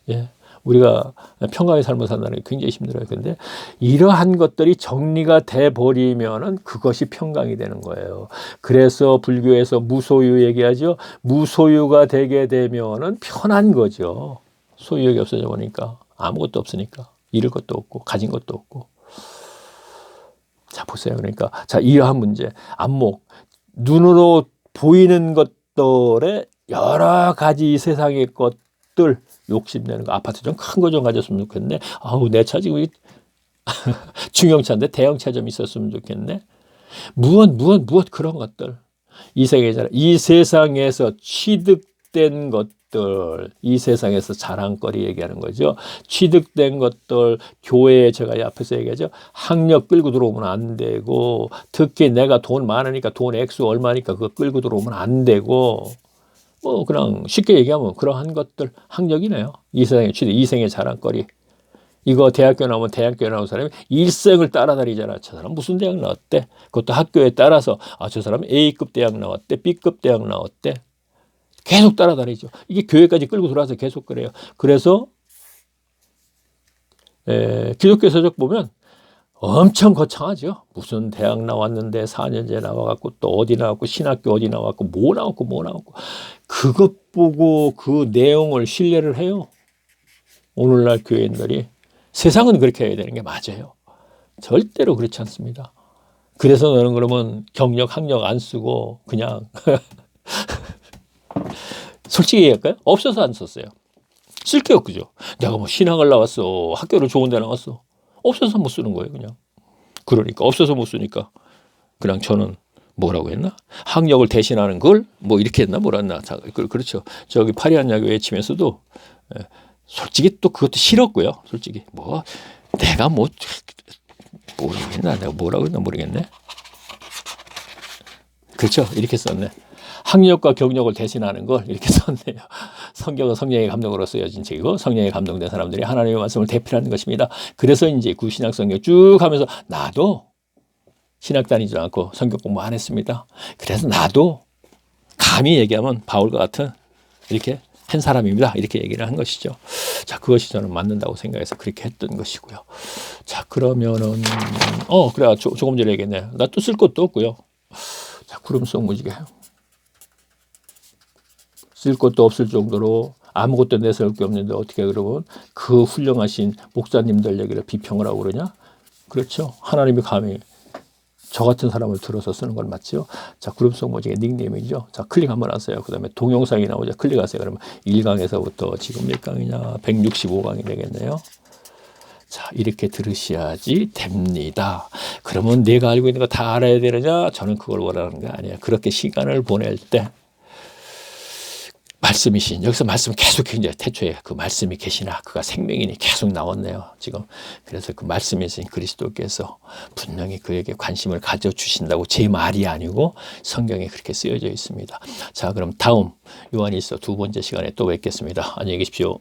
예. 우리가 평강의 삶을 산다는 게 굉장히 힘들어요. 근데 이러한 것들이 정리가 돼 버리면은 그것이 평강이 되는 거예요. 그래서 불교에서 무소유 얘기하죠. 무소유가 되게 되면은 편한 거죠. 소유욕이 없어져 보니까 아무것도 없으니까 잃을 것도 없고 가진 것도 없고. 자, 보세요. 그러니까 자, 이러한 문제. 안목, 눈으로 보이는 것들의 여러 가지 세상의 것들 욕심내는 거. 아파트 좀 큰 거 좀 가졌으면 좋겠네. 아우, 내 차 지금 중형차인데 대형차 좀 있었으면 좋겠네. 무엇 그런 것들. 이 세상에서 취득된 것들, 이 세상에서 자랑거리 얘기하는 거죠. 취득된 것들, 교회에 제가 앞에서 얘기하죠. 학력 끌고 들어오면 안 되고, 특히 내가 돈 많으니까 돈 액수 얼마니까 그거 끌고 들어오면 안 되고, 그냥 쉽게 얘기하면 그러한 것들 학력이네요. 이 세상의 취득, 이생의 자랑거리. 이거 대학교 나오면 대학교 나온 사람이 일생을 따라다니잖아. 저 사람 무슨 대학 나왔대? 그것도 학교에 따라서 저 사람 A급 대학 나왔대, B급 대학 나왔대. 계속 따라다니죠. 이게 교회까지 끌고 들어와서 계속 그래요. 그래서 기독교 서적 보면 엄청 거창하죠. 무슨 대학 나왔는데 4년제 나와갖고 또 어디 나왔고 신학교 어디 나왔고 뭐 나왔고 그것 보고 그 내용을 신뢰를 해요. 오늘날 교회인들이. 세상은 그렇게 해야 되는 게 맞아요. 절대로 그렇지 않습니다. 그래서 너는 그러면 경력, 학력 안 쓰고 그냥 솔직히 얘기할까요? 없어서 안 썼어요. 쓸 게 없죠. 내가 뭐 신학을 나왔어. 학교를 좋은 데 나왔어. 없어서 못 쓰는 거예요, 그냥. 그러니까 없어서 못 쓰니까 그냥 저는 뭐라고 했나? 학력을 대신하는 걸 뭐 이렇게 했나 뭐라 했나? 그렇죠. 저기 파리한야교 외치면서도 솔직히 또 그것도 싫었고요. 솔직히 내가 모르겠나? 내가 뭐라고 했나 모르겠네. 그렇죠. 이렇게 썼네. 학력과 경력을 대신하는 걸 이렇게 썼네요. 성경은 성령의 감동으로 쓰여진 책이고 성령의 감동된 사람들이 하나님의 말씀을 대필하는 것입니다. 그래서 이제 구신약 성경 쭉 하면서 나도 신학 다니지 않고 성경 공부 안 했습니다. 그래서 나도 감히 얘기하면 바울과 같은 이렇게 한 사람입니다. 이렇게 얘기를 한 것이죠. 자, 그것이 저는 맞는다고 생각해서 그렇게 했던 것이고요. 자, 그러면은 그래 조금 전에 얘기했네. 나 또 쓸 것도 없고요. 자, 구름 속 무지개. 쓸 것도 없을 정도로 아무것도 내세울 게 없는데 어떻게 그러면 그 훌륭하신 목사님들 얘기를 비평을 하고 그러냐? 그렇죠. 하나님이 감히 저 같은 사람을 들어서 쓰는 건 맞죠. 자, 구름 속 무지개 닉네임이죠. 자, 클릭 한번 하세요. 그 다음에 동영상이 나오죠. 클릭하세요. 그러면 1강에서부터 지금 몇 강이냐? 165강이 되겠네요. 자, 이렇게 들으셔야지 됩니다. 그러면 내가 알고 있는 거 다 알아야 되느냐? 저는 그걸 원하는 게 아니에요. 그렇게 시간을 보낼 때 말씀이신 여기서 말씀 계속 이제 태초에 그 말씀이 계시나 그가 생명이니 계속 나왔네요. 지금 그래서 그 말씀이신 그리스도께서 분명히 그에게 관심을 가져주신다고 제 말이 아니고 성경에 그렇게 쓰여져 있습니다. 자, 그럼 다음 요한일서 2번째 시간에 또 뵙겠습니다. 안녕히 계십시오.